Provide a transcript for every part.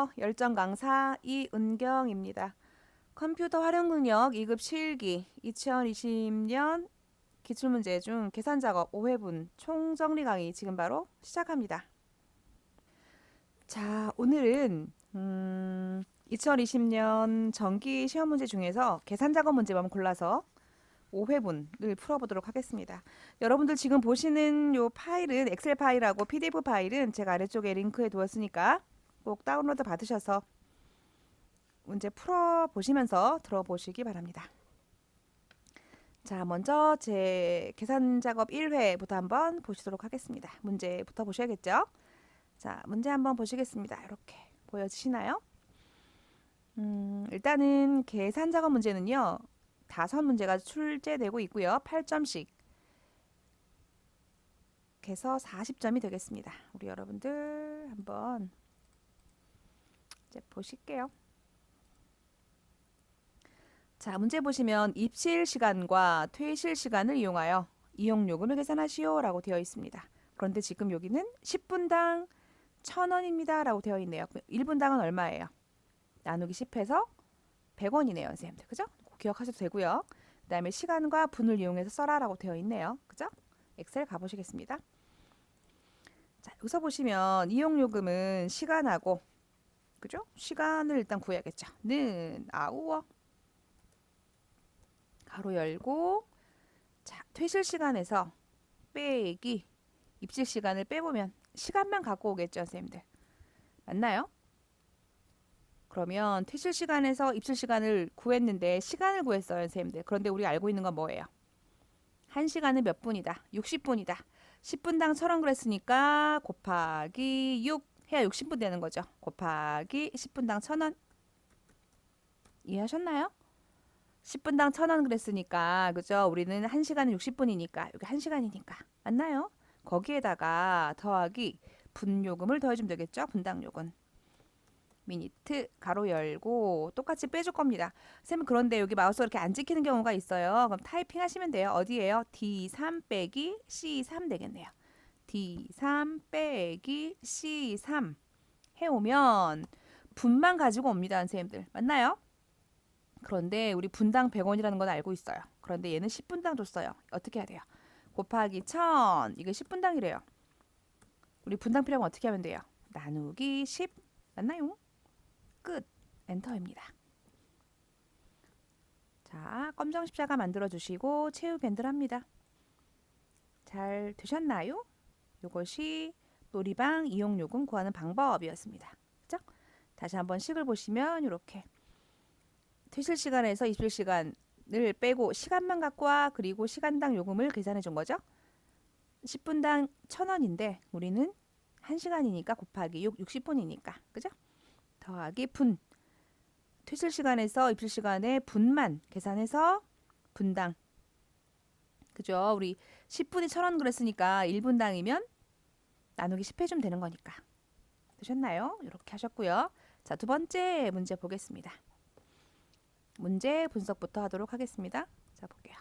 안녕하세요. 열정 강사 이은경입니다. 컴퓨터 활용 능력 2급 실기 2020년 기출문제 중 계산작업 5회분 총정리 강의 지금 바로 시작합니다. 자, 오늘은 2020년 정기 시험 문제 중에서 계산작업 문제만 골라서 5회분을 풀어보도록 하겠습니다. 여러분들 지금 보시는 요 파일은 엑셀 파일하고 PDF 파일은 제가 아래쪽에 링크해 두었으니까 꼭 다운로드 받으셔서 문제 풀어보시면서 들어보시기 바랍니다. 자, 먼저 제 계산 작업 1회부터 한번 보시도록 하겠습니다. 문제부터 보셔야겠죠? 자, 문제 한번 보시겠습니다. 이렇게 보여지시나요? 일단은 계산 작업 문제는요. 5문제가 출제되고 있고요. 8점씩 해서 40점이 되겠습니다. 우리 여러분들 한번 이제 보실게요. 자, 문제 보시면 입실 시간과 퇴실 시간을 이용하여 이용 요금을 계산하시오 라고 되어 있습니다. 그런데 지금 여기는 10분당 1,000원입니다 라고 되어 있네요. 1분당은 얼마예요? 나누기 10해서 100원이네요, 선생님들. 그죠? 기억하셔도 되고요. 그 다음에 시간과 분을 이용해서 써라 라고 되어 있네요. 그죠? 엑셀 가보시겠습니다. 자, 여기서 보시면 이용요금은 시간하고, 그죠? 시간을 일단 구해야겠죠. 는 아우어 가로 열고, 자, 퇴실 시간에서 빼기 입실 시간을 빼보면 시간만 갖고 오겠죠, 선생님들. 맞나요? 그러면 퇴실 시간에서 입실 시간을 구했는데 시간을 구했어요, 선생님들. 그런데 우리가 알고 있는 건 뭐예요? 1시간은 몇 분이다? 60분이다. 10분당 1,000원 그랬으니까 곱하기 6 해야 60분 되는 거죠. 곱하기 10분당 1,000원. 이해하셨나요? 10분당 1,000원 그랬으니까 그죠? 우리는 1시간은 60분이니까 여기 1시간이니까 맞나요? 거기에다가 더하기 분요금을 더해주면 되겠죠? 분당 요금. 미니트 가로 열고 똑같이 빼줄 겁니다. 쌤 그런데 여기 마우스가 이렇게 안 찍히는 경우가 있어요. 그럼 타이핑 하시면 돼요. 어디에요? D3 빼기 C3 되겠네요. D3 빼기 C3 해오면 분만 가지고 옵니다. 선생님들. 맞나요? 그런데 우리 분당 100원이라는 건 알고 있어요. 그런데 얘는 10분당 줬어요. 어떻게 해야 돼요? 곱하기 1000 이게 10분당이래요. 우리 분당 필요하면 어떻게 하면 돼요? 나누기 10 맞나요? 끝. 엔터입니다. 자, 검정 십자가 만들어 주시고 채우기 엔들합니다. 잘 되셨나요? 이것이 놀이방 이용요금 구하는 방법이었습니다. 그죠? 다시 한번 식을 보시면 이렇게 퇴실 시간에서 입실 시간을 빼고 시간만 갖고 와. 그리고 시간당 요금을 계산해 준 거죠. 10분당 1,000원인데 우리는 1시간이니까 곱하기 6, 60분이니까. 그죠? 더하기 분. 퇴실 시간에서 입실 시간에 분만 계산해서 분당. 그죠? 우리 10분이 1,000원 그랬으니까 1분당이면 나누기 10 해주면 되는 거니까. 되셨나요? 이렇게 하셨고요. 자, 두 번째 문제 보겠습니다. 문제 분석부터 하도록 하겠습니다. 자, 볼게요.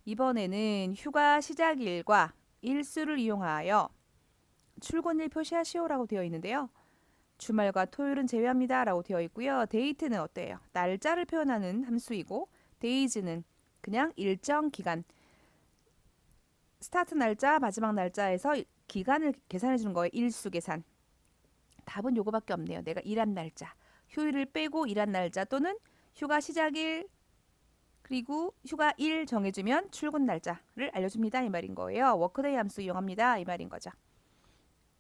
이번에는 휴가 시작일과 일수를 이용하여 출근일 표시하시오라고 되어 있는데요. 주말과 토요일은 제외합니다 라고 되어 있고요. 데이트는 어때요? 날짜를 표현하는 함수이고 데이즈는 그냥 일정 기간 스타트 날짜 마지막 날짜에서 기간을 계산해 주는 거예요. 일수 계산. 답은 요거밖에 없네요. 내가 일한 날짜 휴일을 빼고 일한 날짜 또는 휴가 시작일 그리고 휴가일 정해주면 출근 날짜를 알려줍니다. 이 말인 거예요. 워크데이 함수 이용합니다. 이 말인 거죠.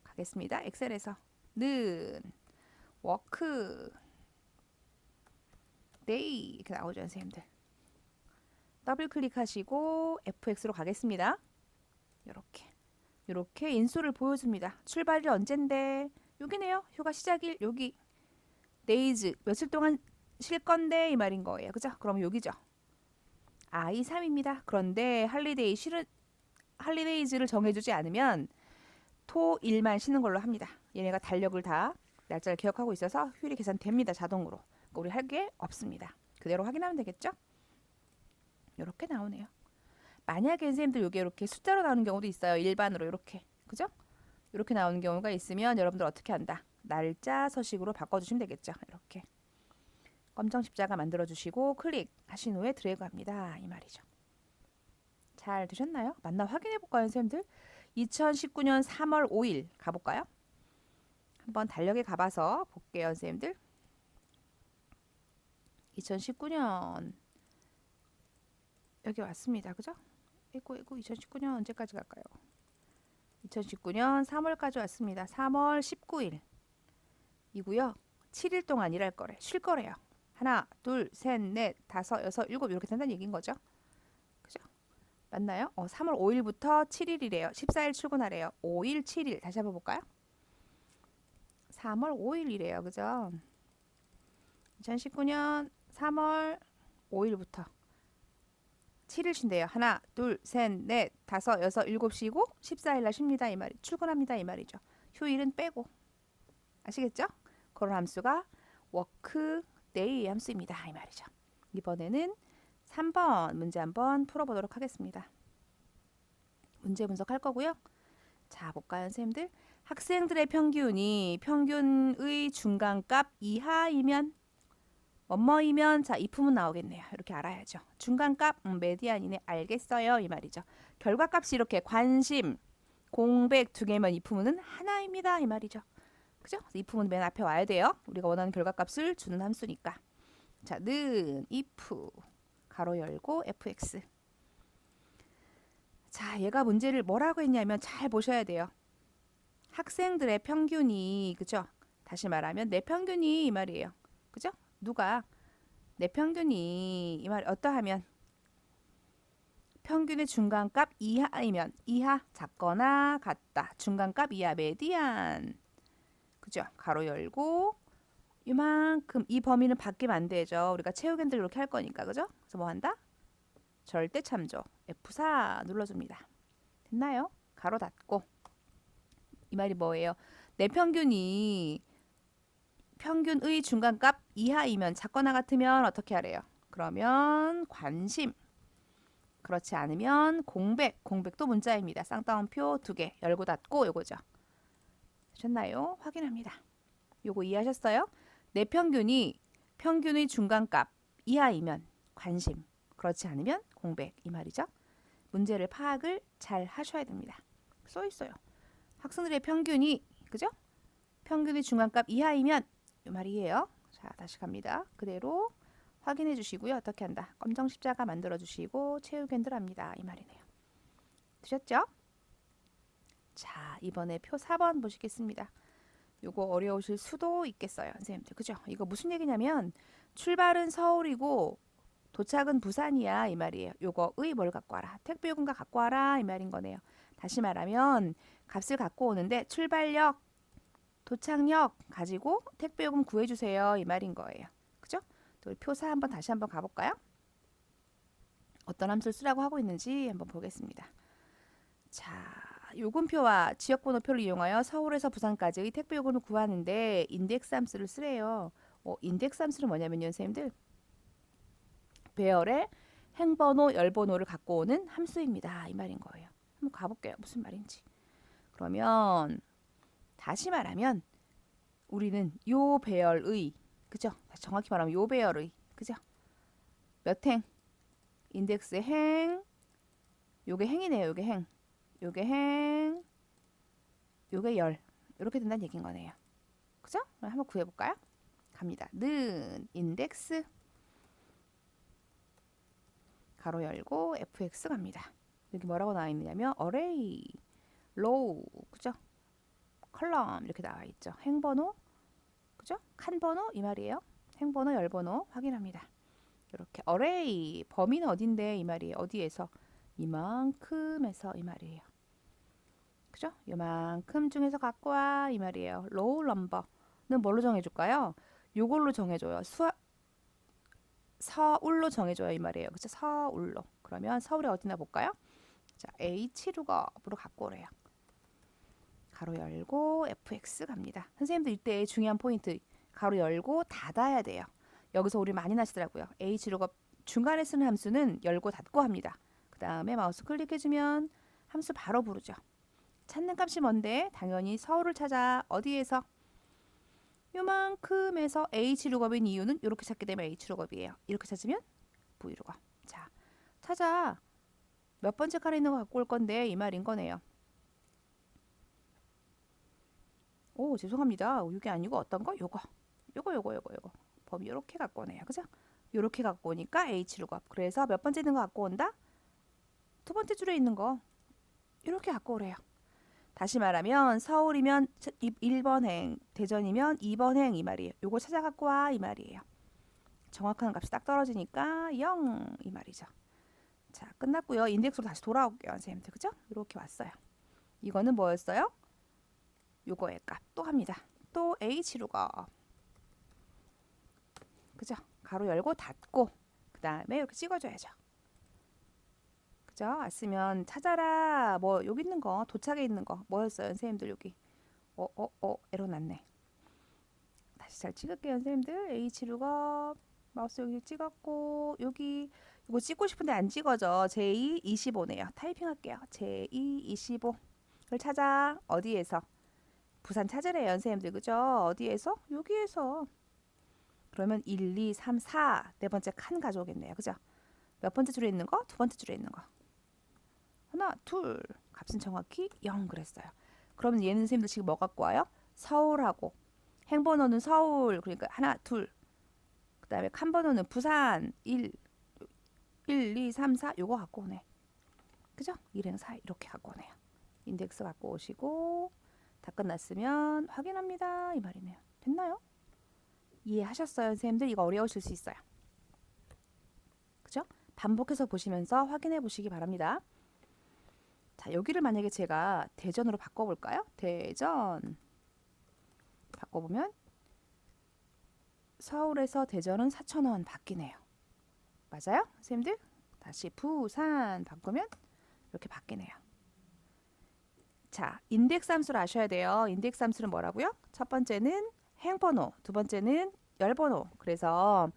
가겠습니다. 엑셀에서 는 워크 데이 이렇게 나오죠, 선생님들. 더블 클릭하시고 FX로 가겠습니다. 이렇게 인수를 보여줍니다. 출발일 언젠데 여기네요. 휴가 시작일 여기 데이즈 며칠 동안 쉴 건데 이 말인 거예요. 그죠? 그럼 여기죠. I3입니다. 그런데 할리데이즈를 정해주지 않으면 토일만 쉬는 걸로 합니다. 얘네가 달력을 다 날짜를 기억하고 있어서 휴일이 계산됩니다. 자동으로. 그러니까 우리 할 게 없습니다. 그대로 확인하면 되겠죠? 이렇게 나오네요. 만약에 선생님들 이게 이렇게 숫자로 나오는 경우도 있어요. 일반으로 이렇게. 그죠? 이렇게 나오는 경우가 있으면 여러분들 어떻게 한다? 날짜 서식으로 바꿔주시면 되겠죠. 이렇게 검정 십자가 만들어주시고 클릭하신 후에 드래그 합니다. 이 말이죠. 잘 되셨나요? 맞나 확인해볼까요, 선생님들? 2019년 3월 5일 가볼까요? 한번 달력에 가봐서 볼게요, 선생님들. 2019년 여기 왔습니다. 그죠? 2019년 언제까지 갈까요? 2019년 3월까지 왔습니다. 3월 19일 이고요. 7일 동안 일할 거래. 쉴 거래요. 하나, 둘, 셋, 넷, 다섯, 여섯, 일곱 이렇게 된다는 얘기인 거죠. 그죠? 맞나요? 3월 5일부터 7일이래요. 14일 출근하래요. 5일, 7일 다시 한번 볼까요? 3월 5일이래요. 그죠? 2019년 3월 5일부터 7일 쉰대요. 하나, 둘, 셋, 넷, 다섯, 여섯, 일곱 쉬고 14일 날 쉽니다. 이 말이 출근합니다. 이 말이죠. 휴일은 빼고. 아시겠죠? 그런 함수가 워크 데이 함수입니다. 이 말이죠. 이번에는 3번 문제 한번 풀어보도록 하겠습니다. 문제 분석할 거고요. 자, 볼까요, 선생님들? 학생들의 평균이 평균의 중간값 이하이면 뭐뭐이면 자, 이품은 나오겠네요. 이렇게 알아야죠. 중간값 메디안이네. 알겠어요. 이 말이죠. 결과값이 이렇게 관심, 공백 두 개면 이품은 하나입니다. 이 말이죠. 그죠? 이품은 맨 앞에 와야 돼요. 우리가 원하는 결과값을 주는 함수니까. 자, 는 if 가로 열고 fx. 자, 얘가 문제를 뭐라고 했냐면 잘 보셔야 돼요. 학생들의 평균이 그죠? 다시 말하면 내 평균이 이 말이에요. 그죠? 누가 내 평균이 이 말 어떠하면 평균의 중간값 이하이면 이하 작거나 같다. 중간값 이하 메디안. 그죠? 가로 열고 이만큼 이 범위는 바뀌면 안 되죠. 우리가 채우겐들 이렇게 할 거니까. 그죠? 그래서 뭐 한다? 절대 참조. F4 눌러줍니다. 됐나요? 가로 닫고. 이 말이 뭐예요? 내 평균이 평균의 중간값 이하이면 작거나 같으면 어떻게 하래요? 그러면 관심. 그렇지 않으면 공백. 공백도 문자입니다. 쌍따옴표 2개. 열고 닫고 요거죠. 되셨나요? 확인합니다. 요거 이해하셨어요? 내 평균이 평균의 중간값 이하이면 관심. 그렇지 않으면 공백. 이 말이죠. 문제를 파악을 잘 하셔야 됩니다. 써 있어요. 학생들의 평균이 그죠? 평균의 중간값 이하이면 이 말이에요. 자, 다시 갑니다. 그대로 확인해 주시고요. 어떻게 한다? 검정 십자가 만들어 주시고 채우겐들 합니다. 이 말이네요. 되셨죠? 자, 이번에 표 4번 보시겠습니다. 요거 어려우실 수도 있겠어요. 선생님들. 그죠? 이거 무슨 얘기냐면 출발은 서울이고 도착은 부산이야. 이 말이에요. 요거의 뭘 갖고 와라? 택배요금과 갖고 와라. 이 말인 거네요. 다시 말하면 값을 갖고 오는데 출발역, 도착역 가지고 택배요금 구해주세요. 이 말인 거예요. 그죠? 또 표4 한번 다시 한번 가볼까요? 어떤 함수를 쓰라고 하고 있는지 한번 보겠습니다. 자, 요금표와 지역번호표를 이용하여 서울에서 부산까지의 택배요금을 구하는데 인덱스 함수를 쓰래요. 인덱스 함수는 뭐냐면요, 선생님들. 배열의 행번호, 열번호를 갖고 오는 함수입니다. 이 말인 거예요. 한번 가볼게요. 무슨 말인지. 그러면 다시 말하면 우리는 요 배열의 그죠? 정확히 말하면 요 배열의 그죠? 몇 행? 인덱스의 행. 요게 행이네요. 요게 행. 요게 행. 요게 열. 이렇게 된다는 얘기인 거네요. 그죠? 그럼 한번 구해 볼까요? 갑니다. 는 인덱스 가로 열고 fx 갑니다. 여기 뭐라고 나와 있느냐면 array, row, 그죠? 컬럼 이렇게 나와 있죠. 행번호, 그죠? 칸번호 이 말이에요. 행번호, 열번호 확인합니다. 이렇게 array 범위는 어딘데 이 말이에요. 어디에서? 이만큼에서 이 말이에요. 그죠? 이만큼 중에서 갖고 와 이 말이에요. row number는 뭘로 정해줄까요? 요걸로 정해줘요. 서울로 정해줘요 이 말이에요. 그죠? 서울로. 그러면 서울에 어디나 볼까요? 자, H룩업으로 갖고 오래요. 가로 열고 fx 갑니다. 선생님들 이때 중요한 포인트 가로 열고 닫아야 돼요. 여기서 우리 많이 나시더라고요. H룩업 중간에 쓰는 함수는 열고 닫고 합니다. 그 다음에 마우스 클릭해주면 함수 바로 부르죠. 찾는 값이 뭔데? 당연히 서울을 찾아. 어디에서? 요만큼에서 H룩업인 이유는 이렇게 찾게 되면 H룩업이에요. 이렇게 찾으면 V룩업. 자, 찾아. 몇 번째 칸에 있는 거 갖고 올 건데 이 말인 거네요. 오, 죄송합니다. 이게 아니고 어떤 거? 요거. 범위 요렇게 갖고 오네요. 그죠? 요렇게 갖고 오니까 H룩업. 그래서 몇 번째 있는 거 갖고 온다? 두 번째 줄에 있는 거. 이렇게 갖고 오래요. 다시 말하면 서울이면 1번 행, 대전이면 2번 행 이 말이에요. 요거 찾아 갖고 와 이 말이에요. 정확한 값이 딱 떨어지니까 0 이 말이죠. 자, 끝났고요. 인덱스로 다시 돌아올게요. 선생님들. 그죠? 이렇게 왔어요. 이거는 뭐였어요? 요거의 값 또 합니다. 또 H룩업. 그죠? 가로 열고 닫고 그 다음에 이렇게 찍어줘야죠. 그죠? 왔으면 찾아라. 뭐 여기 있는 거 도착에 있는 거 뭐였어요? 선생님들 여기 에러 났네. 다시 잘 찍을게요. 선생님들 H룩업 마우스 여기 찍었고 여기 이거 찍고 싶은데 안 찍어져. J25네요. 타이핑할게요. J25를 찾아. 어디에서? 부산 찾으래요. 선생님들 그죠? 어디에서? 여기에서. 그러면 1, 2, 3, 4 네 번째 칸 가져오겠네요. 그죠? 몇 번째 줄에 있는 거? 두 번째 줄에 있는 거. 하나, 둘. 값은 정확히 0 그랬어요. 그러면 얘는 선생님들 지금 뭐 갖고 와요? 서울하고 행번호는 서울. 그러니까 하나, 둘. 그 다음에 칸번호는 부산 1, 2, 3, 4 요거 갖고 오네. 그죠? 1행 4 이렇게 갖고 오네요. 인덱스 갖고 오시고 다 끝났으면 확인합니다. 이 말이네요. 됐나요? 이해하셨어요? 선생님들 이거 어려우실 수 있어요. 그죠? 반복해서 보시면서 확인해 보시기 바랍니다. 자, 여기를 만약에 제가 대전으로 바꿔볼까요? 대전 바꿔보면 서울에서 대전은 4,000원 바뀌네요. 맞아요? 선생님들? 다시 부산 바꾸면 이렇게 바뀌네요. 자, 인덱스 함수를 아셔야 돼요. 인덱스 함수는 뭐라고요? 첫 번째는 행번호, 두 번째는 열번호. 그래서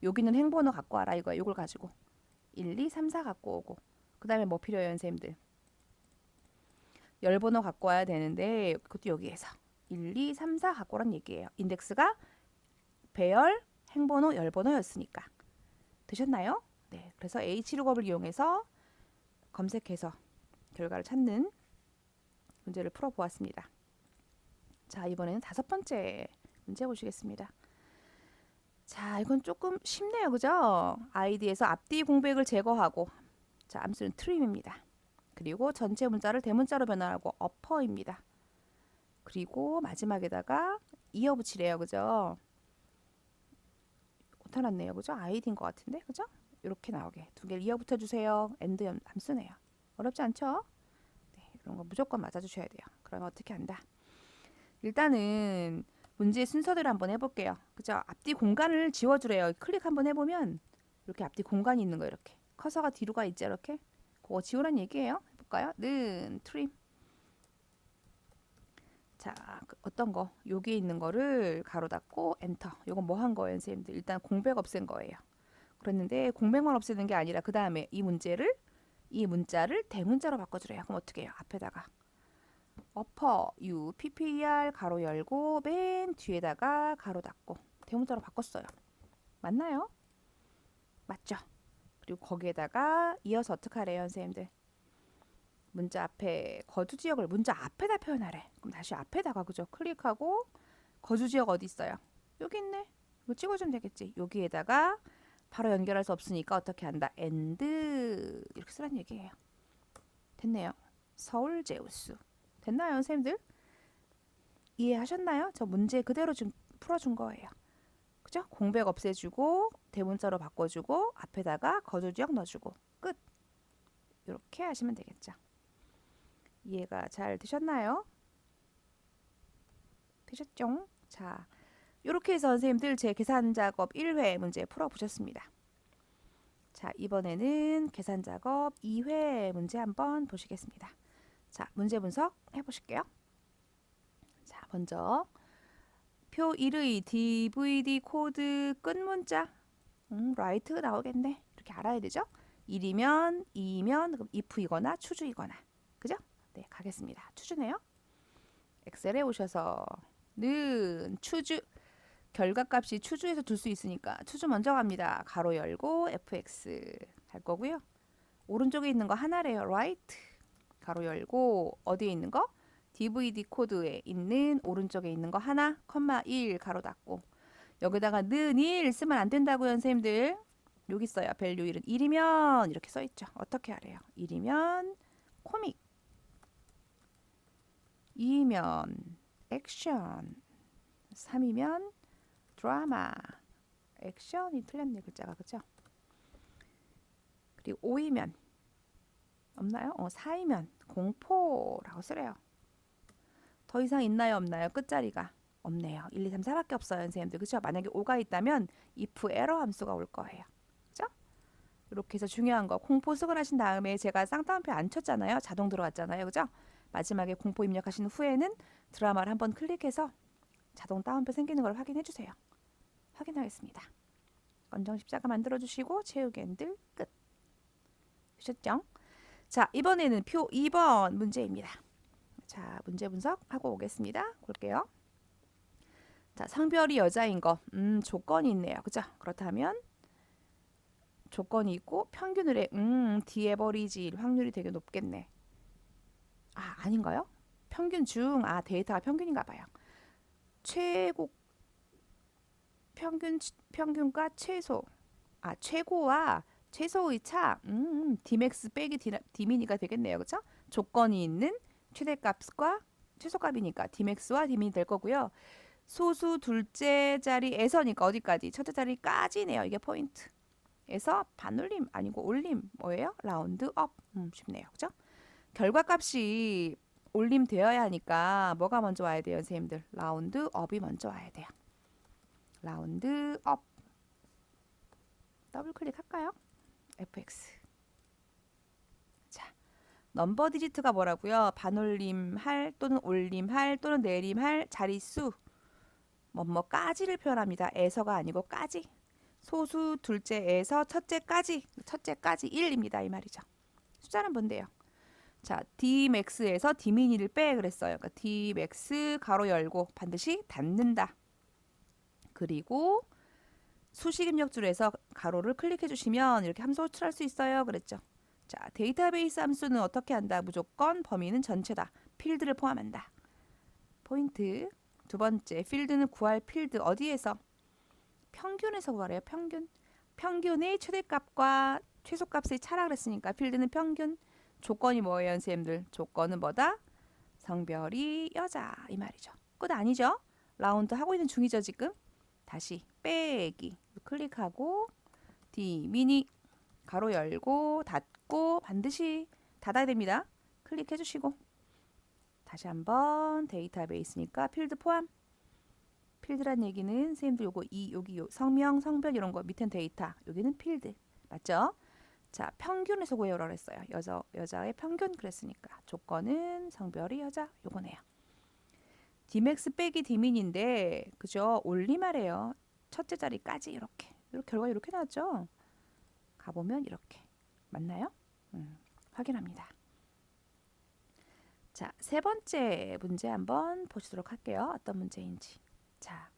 여기는 행번호 갖고 와라 이거야. 이걸 가지고 1, 2, 3, 4 갖고 오고 그 다음에 뭐 필요해요 선생님들? 열번호 갖고 와야 되는데 그것도 여기에서 1, 2, 3, 4 갖고 오란 얘기예요. 인덱스가 배열, 행번호, 열번호였으니까. 되셨나요? 네, 그래서 H룩업을 이용해서 검색해서 결과를 찾는 문제를 풀어보았습니다. 자, 이번에는 다섯 번째 문제 보시겠습니다. 자, 이건 조금 쉽네요. 그죠? id에서 앞뒤 공백을 제거하고 자, 함수는 trim입니다. 그리고 전체 문자를 대문자로 변환하고 upper입니다. 그리고 마지막에다가 이어붙이래요. 그죠? 못해놨네요. 그죠? id인 것 같은데. 그죠? 이렇게 나오게 두 개를 이어붙여 주세요. end 함수네요. 어렵지 않죠? 네, 이런 거 무조건 맞아주셔야 돼요. 그러면 어떻게 한다? 일단은 문제 순서대로 한번 해볼게요. 그죠? 앞뒤 공간을 지워주래요. 클릭 한번 해보면 이렇게 앞뒤 공간이 있는 거 이렇게 커서가 뒤로 가 있죠. 이렇게 그거 지우란 얘기예요. 해볼까요? 는 트림. 자, 어떤 거? 여기에 있는 거를 가로 닫고 엔터. 이건 뭐 한 거예요, 선생님들? 일단 공백 없앤 거예요. 그랬는데 공백만 없애는 게 아니라 그 다음에 이 문자를 대문자로 바꿔주래요. 그럼 어떻게 해요? 앞에다가 upper u ppr 가로 열고 맨 뒤에다가 가로 닫고 대문자로 바꿨어요. 맞나요? 맞죠? 그리고 거기에다가 이어서 어떻게 하래요, 선생님들? 문자 앞에 거주 지역을 문자 앞에다 표현하래. 그럼 다시 앞에다가 그죠? 클릭하고 거주 지역 어디 있어요? 여기 있네. 이거 찍어주면 되겠지. 여기에다가 바로 연결할 수 없으니까 어떻게 한다? and 이렇게 쓰란 얘기예요. 됐네요. 서울 제우스. 됐나요, 선생님들? 이해하셨나요? 저 문제 그대로 좀 풀어준 거예요. 그죠? 공백 없애주고 대문자로 바꿔주고 앞에다가 거주지역 넣어주고 끝. 이렇게 하시면 되겠죠. 이해가 잘 되셨나요? 되셨죠? 자, 이렇게 해서 선생님들 제 계산 작업 1회 문제 풀어보셨습니다. 자, 이번에는 계산 작업 2회 문제 한번 보시겠습니다. 자, 문제 분석 해보실게요. 자, 먼저 표 1의 DVD 코드 끝 문자 라이트 나오겠네. 이렇게 알아야 되죠? 1이면 2이면 그럼 if이거나 추주이거나 그죠? 네, 가겠습니다. 추주네요. 엑셀에 오셔서 는 추주 결과값이 추주에서 둘 수 있으니까 추주 먼저 갑니다. 가로 열고 fx 할 거고요. 오른쪽에 있는 거 하나래요. right. 가로 열고 어디에 있는 거? DVD 코드에 있는 오른쪽에 있는 거 하나, 컴마 1 가로 닫고 여기다가 는 1 쓰면 안 된다고요, 선생님들. 여기 있어요. 밸류 1은 1이면 이렇게 써 있죠. 어떻게 하래요? 1이면 코믹, 2이면 액션, 3이면 드라마. 액션이 틀렸네, 글자가. 그죠? 그리고 5이면 없나요? 4이면 공포라고 쓰래요. 더 이상 있나요, 없나요? 끝자리가 없네요. 1, 2, 3, 4밖에 없어요, 선생님들. 그죠? 만약에 5가 있다면 if 에러 함수가 올 거예요. 그죠? 이렇게 해서 중요한 거 공포 수거하신 다음에 제가 쌍따옴표 안 쳤잖아요. 자동 들어갔잖아요. 그죠? 마지막에 공포 입력하신 후에는 드라마를 한번 클릭해서 자동 따옴표 생기는 걸 확인해 주세요. 확인하겠습니다. 건정 십자가 만들어 주시고 채우기 핸들 끝. 되셨죠? 자, 이번에는 표 2번 문제입니다. 자, 문제 분석하고 오겠습니다. 볼게요. 자, 성별이 여자인 거. 조건이 있네요. 그죠? 그렇다면 조건이 있고 평균을 해. 뒤에 버리질 확률이 되게 높겠네. 아, 아닌가요? 평균 중, 데이터가 평균인가 봐요. 최고, 평균과 최소. 최고와 최소의 차. Dmax 빼기 D민이가 되겠네요. 그죠? 조건이 있는 최대값과 최소값이니까 Dmax와 D민이 될 거고요. 소수 둘째 자리에서니까 어디까지? 첫째 자리까지네요. 이게 포인트. 에서 반올림 아니고 올림 뭐예요? 라운드 업. 쉽네요. 그죠? 결과값이 올림 되어야 하니까 뭐가 먼저 와야 돼요, 선생님들? 라운드 업이 먼저 와야 돼요. 라운드 업. 더블 클릭할까요? fx. 자, 넘버 디지트가 뭐라고요? 반올림 할 또는 올림 할 또는 내림 할 자릿수 뭐뭐까지를 표현합니다. 에서가 아니고 까지. 소수 둘째에서 첫째까지 1입니다. 이 말이죠. 숫자는 뭔데요? 자, Dmax에서 D미니를 빼 그랬어요. 그러니까 Dmax 가로 열고 반드시 닫는다. 그리고 수식 입력줄에서 가로를 클릭해 주시면 이렇게 함수 호출할 수 있어요. 그랬죠. 자, 데이터베이스 함수는 어떻게 한다? 무조건 범위는 전체다. 필드를 포함한다. 포인트. 두 번째, 필드는 구할 필드 어디에서? 평균에서 구하래요. 평균. 평균의 최대값과 최소값의 차라 그랬으니까 필드는 평균. 조건이 뭐예요, 선생님들? 조건은 뭐다? 성별이 여자 이 말이죠. 끝 아니죠? 라운드 하고 있는 중이죠, 지금. 다시 빼기 클릭하고 D 미니 가로 열고 닫고 반드시 닫아야 됩니다. 클릭해 주시고 다시 한번 데이터베이스니까 필드 포함. 필드란 얘기는 선생님들 요거 여기 성명, 성별 이런 거 밑엔 데이터 여기는 필드 맞죠? 자, 평균에서 구해오라고 했어요. 여자의 평균 그랬으니까 조건은 성별이 여자 요거네요. Dmax 빼기 D민인데 그죠? 올림하래요. 첫째 자리까지 이렇게 결과 이렇게 나왔죠? 가보면 이렇게 맞나요? 확인합니다. 자, 세 번째 문제 한번 보시도록 할게요. 어떤 문제인지. 자,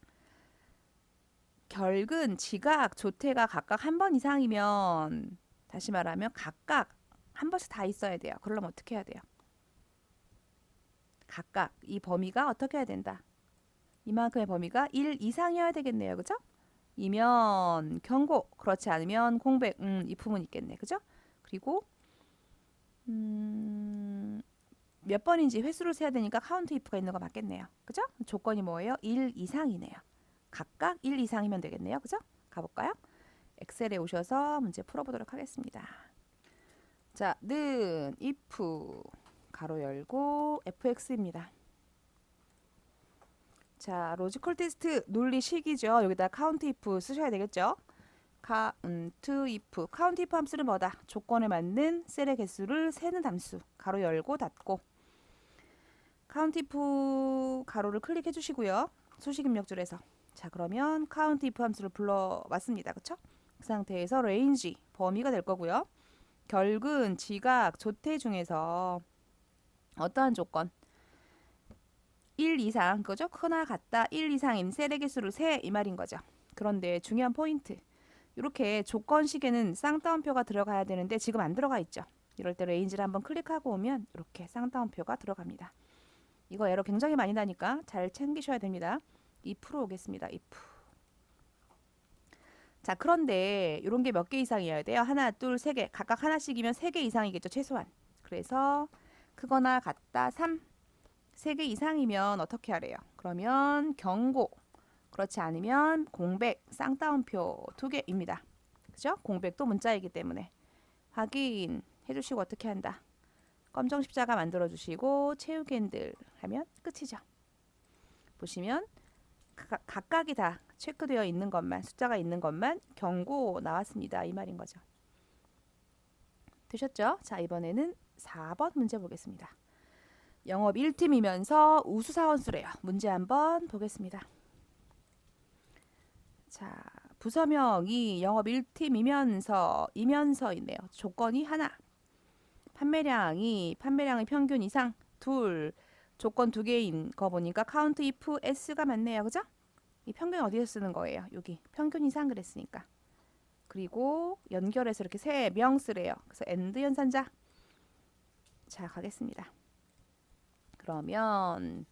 결근, 지각, 조퇴가 각각 한 번 이상이면 다시 말하면 각각 한 번씩 다 있어야 돼요. 그러려면 어떻게 해야 돼요? 각각 이 범위가 어떻게 해야 된다? 이만큼의 범위가 1 이상이어야 되겠네요. 그죠? 이면 경고, 그렇지 않으면 공백. 이 부분 있겠네. 그죠? 그리고 몇 번인지 횟수를 세야 되니까 카운트 if가 있는 거 맞겠네요. 그죠? 조건이 뭐예요? 1 이상이네요. 각각 1 이상이면 되겠네요. 그죠? 가볼까요? 엑셀에 오셔서 문제 풀어보도록 하겠습니다. 자, 는 if 가로 열고 fx입니다. 자, 로지컬 테스트 논리식이죠. 여기다 카운트 if 쓰셔야 되겠죠. 카운트 if. 카운트 if 함수는 뭐다? 조건에 맞는 셀의 개수를 세는 함수. 가로 열고 닫고. 카운트 if 가로를 클릭해 주시고요. 수식 입력줄에서. 자, 그러면 카운트 if 함수를 불러왔습니다. 그쵸? 그 상태에서 range 범위가 될 거고요. 결근, 지각, 조퇴 중에서 어떠한 조건? 1 이상 그죠? 크거나 같다 1 이상인 셀의 개수를 세 이 말인 거죠. 그런데 중요한 포인트. 이렇게 조건식에는 쌍따옴표가 들어가야 되는데 지금 안 들어가 있죠. 이럴 때 레인지를 한번 클릭하고 오면 이렇게 쌍따옴표가 들어갑니다. 이거 에러 굉장히 많이 나니까 잘 챙기셔야 됩니다. if 오겠습니다. if. 자, 그런데 이런 게 몇 개 이상이어야 돼요? 하나, 둘, 세 개. 각각 하나씩이면 세 개 이상이겠죠, 최소한. 그래서 크거나 같다 3. 3개 이상이면 어떻게 하래요? 그러면 경고. 그렇지 않으면 공백, 쌍따옴표 2개입니다. 그죠? 공백도 문자이기 때문에 확인해 주시고 어떻게 한다? 검정 십자가 만들어 주시고 채우기 핸들 하면 끝이죠. 보시면 각각이 다 체크되어 있는 것만, 숫자가 있는 것만 경고 나왔습니다. 이 말인 거죠. 되셨죠? 자, 이번에는 4번 문제 보겠습니다. 영업 1팀이면서 우수사원수래요. 문제 한번 보겠습니다. 자, 부서명이 영업 1팀이면서이네요. 조건이 하나. 판매량의 평균 이상 둘. 조건 2개인 거 보니까 count if s가 맞네요. 그죠? 이 평균 어디서 쓰는 거예요? 여기 평균 이상 그랬으니까. 그리고 연결해서 이렇게 세 명 쓰래요. 그래서 and 연산자. 자, 가겠습니다. 그러면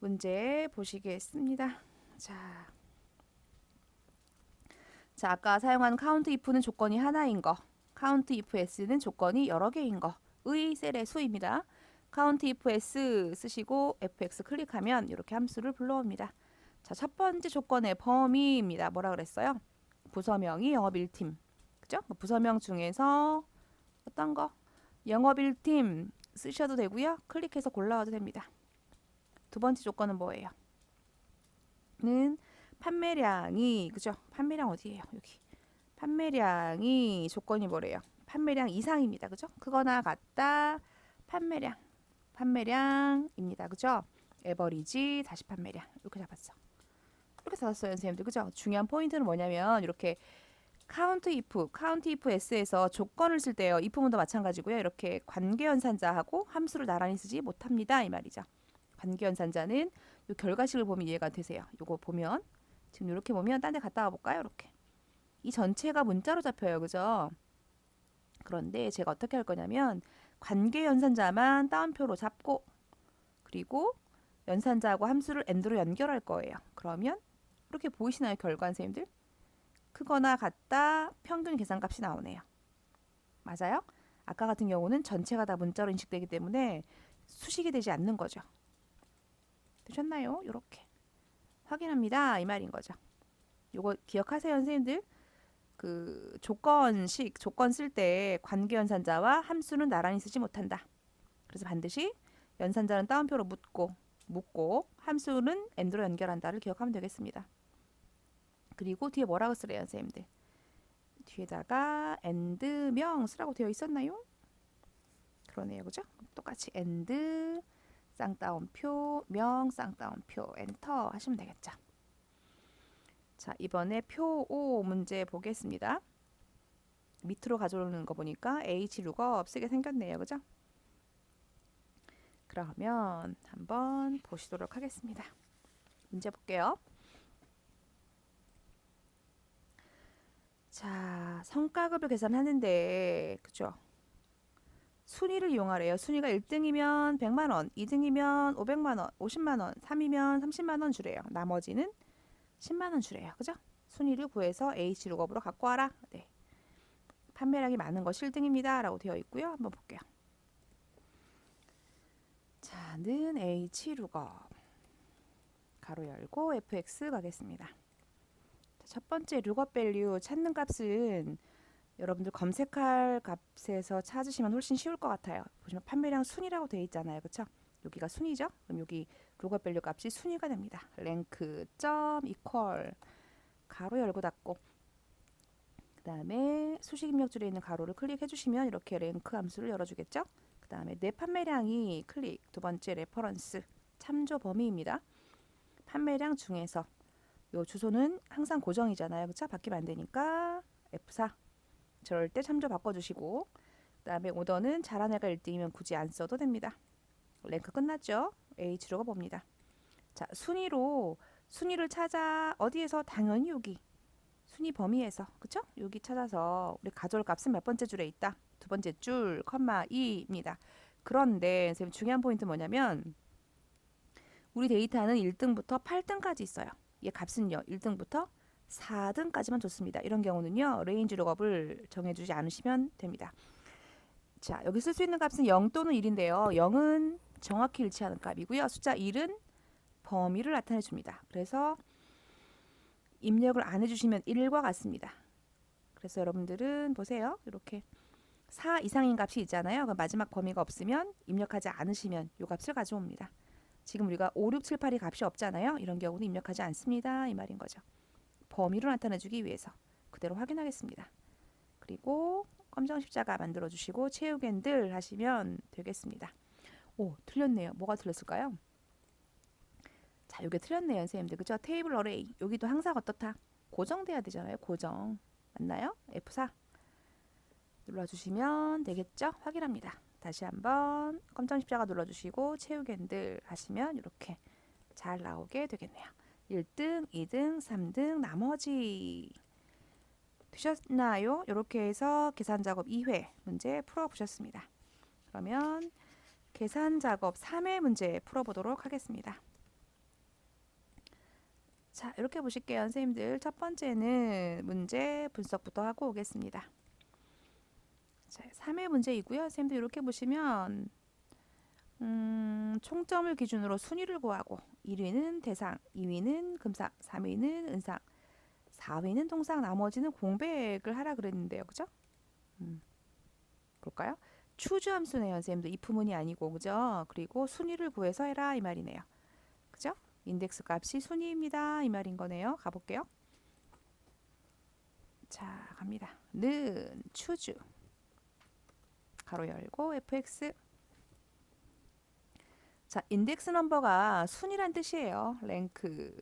문제 보시겠습니다. 자, 아까 사용한 count if는 조건이 하나인 거, count if s는 조건이 여러 개인 거의 셀의 수입니다. count if s 쓰시고 fx 클릭하면 이렇게 함수를 불러옵니다. 자, 첫 번째 조건의 범위입니다. 뭐라 그랬어요? 부서명이 영업 1팀. 그죠? 부서명 중에서 어떤 거? 영업 1팀 쓰셔도 되고요. 클릭해서 골라와도 됩니다. 두 번째 조건은 뭐예요? 는 판매량이 그죠? 판매량 어디예요? 여기. 판매량이 조건이 뭐래요? 판매량 이상입니다. 그죠? 크거나 같다. 판매량입니다. 그죠? 에버리지 다시 판매량. 이렇게 잡았어. 이렇게 잡았어요, 선생님들. 그죠? 중요한 포인트는 뭐냐면 이렇게 count if s에서 조건을 쓸 때요. if문도 마찬가지고요. 이렇게 관계연산자하고 함수를 나란히 쓰지 못합니다. 이 말이죠. 관계연산자는 이 결과식을 보면 이해가 되세요. 요거 보면 지금 이렇게 보면 딴 데 갔다 와 볼까요? 이렇게. 이 전체가 문자로 잡혀요. 그죠? 그런데 제가 어떻게 할 거냐면 관계연산자만 따옴표로 잡고 그리고 연산자하고 함수를 and로 연결할 거예요. 그러면 이렇게 보이시나요? 결과 선생님들? 크거나 같다 평균 계산값이 나오네요. 맞아요? 아까 같은 경우는 전체가 다 문자로 인식되기 때문에 수식이 되지 않는 거죠. 되셨나요? 이렇게 확인합니다. 이 말인 거죠. 요거 기억하세요, 선생님들. 그 조건 쓸 때 관계연산자와 함수는 나란히 쓰지 못한다. 그래서 반드시 연산자는 따옴표로 묶고 함수는 and로 연결한다를 기억하면 되겠습니다. 그리고 뒤에 뭐라고 쓰래요, 선생님들? 뒤에다가 and명 쓰라고 되어 있었나요? 그러네요, 그죠? 똑같이 and 쌍따옴표 명 쌍따옴표 엔터 하시면 되겠죠. 자, 이번에 표 5 문제 보겠습니다. 밑으로 가져오는 거 보니까 h 룩업 쓰게 생겼네요, 그죠? 그러면 한번 보시도록 하겠습니다. 문제 볼게요. 자, 성과급을 계산하는데 그죠? 순위를 이용하래요. 순위가 1등이면 100만 원, 2등이면 500만 원, 50만 원, 3이면 30만 원 주래요. 나머지는 10만 원 주래요. 그죠? 순위를 구해서 H 룩업으로 갖고 와라. 네. 판매량이 많은 것이 1등입니다. 라고 되어 있고요. 한번 볼게요. 자, 는 H 룩업 가로 열고 fx 가겠습니다. 첫 번째 룩업 밸류 찾는 값은 여러분들 검색할 값에서 찾으시면 훨씬 쉬울 것 같아요. 보시면 판매량 순위라고 되어 있잖아요. 그렇죠? 여기가 순위죠? 그럼 여기 룩업 밸류 값이 순위가 됩니다. 랭크 점 이퀄 가로 열고 닫고 그 다음에 수식 입력줄에 있는 가로를 클릭해 주시면 이렇게 랭크 함수를 열어주겠죠? 그 다음에 내 판매량이 클릭 두 번째 레퍼런스 참조 범위입니다. 판매량 중에서 요 주소는 항상 고정이잖아요. 그렇죠? 바뀌면 안 되니까 F4 저럴 때 참조 바꿔주시고 그 다음에 오더는 잘한 애가 1등이면 굳이 안 써도 됩니다. 랭크 끝났죠? h로가 봅니다. 자, 순위를 찾아 어디에서? 당연히 여기 순위 범위에서, 그쵸? 여기 찾아서 우리 가져올 값은 몇 번째 줄에 있다? 두 번째 줄, 컴마 2입니다. 그런데 선생님 중요한 포인트 뭐냐면 우리 데이터는 1등부터 8등까지 있어요. 얘 값은요 1등부터 4등까지만 줬습니다. 이런 경우는요 레인지 룩업을 정해주지 않으시면 됩니다. 자, 여기 쓸 수 있는 값은 0 또는 1인데요. 0은 정확히 일치하는 값이고요. 숫자 1은 범위를 나타내 줍니다. 그래서 입력을 안 해주시면 1과 같습니다. 그래서 여러분들은 보세요. 이렇게 4 이상인 값이 있잖아요. 그 마지막 범위가 없으면 입력하지 않으시면 이 값을 가져옵니다. 지금 우리가 5, 6, 7, 8이 값이 없잖아요. 이런 경우는 입력하지 않습니다. 이 말인 거죠. 범위로 나타내주기 위해서 그대로 확인하겠습니다. 그리고 검정 십자가 만들어 주시고 채우겐들 하시면 되겠습니다. 오, 틀렸네요. 뭐가 틀렸을까요? 자, 요게 틀렸네요, 선생님들. 그죠? 테이블 어레이. 여기도 항상 어떻다? 고정돼야 되잖아요. 고정. 맞나요? F4 눌러주시면 되겠죠? 확인합니다. 다시 한번 검정 십자가 눌러주시고 채우겐들 하시면 이렇게 잘 나오게 되겠네요. 1등, 2등, 3등, 나머지 되셨나요? 이렇게 해서 계산 작업 2회 문제 풀어보셨습니다. 그러면 계산 작업 3회 문제 풀어보도록 하겠습니다. 자, 이렇게 보실게요, 선생님들. 첫 번째는 문제 분석부터 하고 오겠습니다. 자, 3회 문제이고요. 선생님들 이렇게 보시면 총점을 기준으로 순위를 구하고 1위는 대상, 2위는 금상, 3위는 은상, 4위는 통상, 나머지는 공백을 하라 그랬는데요. 그죠? 볼까요? 추즈 함수네요. 선생님들 if문이 아니고, 그죠? 그리고 순위를 구해서 해라 이 말이네요. 그죠? 인덱스 값이 순위입니다. 이 말인 거네요. 가볼게요. 자, 갑니다. 는 추즈 가로 열고 fx. 자, 인덱스 넘버가 순위란 뜻이에요. 랭크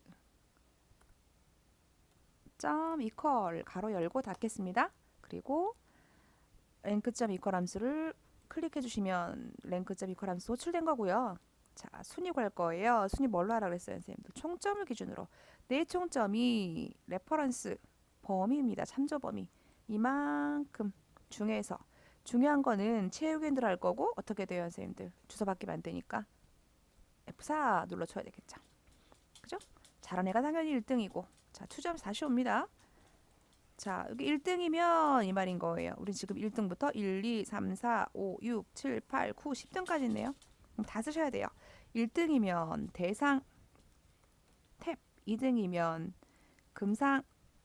점 이퀄 가로 열고 닫겠습니다. 그리고 랭크 점 이퀄 함수를 클릭해 주시면 랭크 점 이퀄 함수 호출된 거고요. 자, 순위 구할 거예요. 순위 뭘로 하라 그랬어요, 선생님들? 총점을 기준으로. 내 총점이 레퍼런스 범위입니다. 참조 범위. 이만큼 중에서 중요한 거는 채우겐들 할 거고 어떻게 돼요, 선생님들? 주소 바뀌면 안 되니까 F4 눌러줘야 되겠죠. 그죠? 잘한 애가 당연히 1등이고. 자, 추점 다시 옵니다. 자, 여기 1등이면 이 말인 거예요. 우리 지금 1등부터 1, 2, 3, 4, 5, 6, 7, 8, 9, 10등까지 있네요. 그럼 다 쓰셔야 돼요. 1등이면 대상 탭, 2등이면 금상,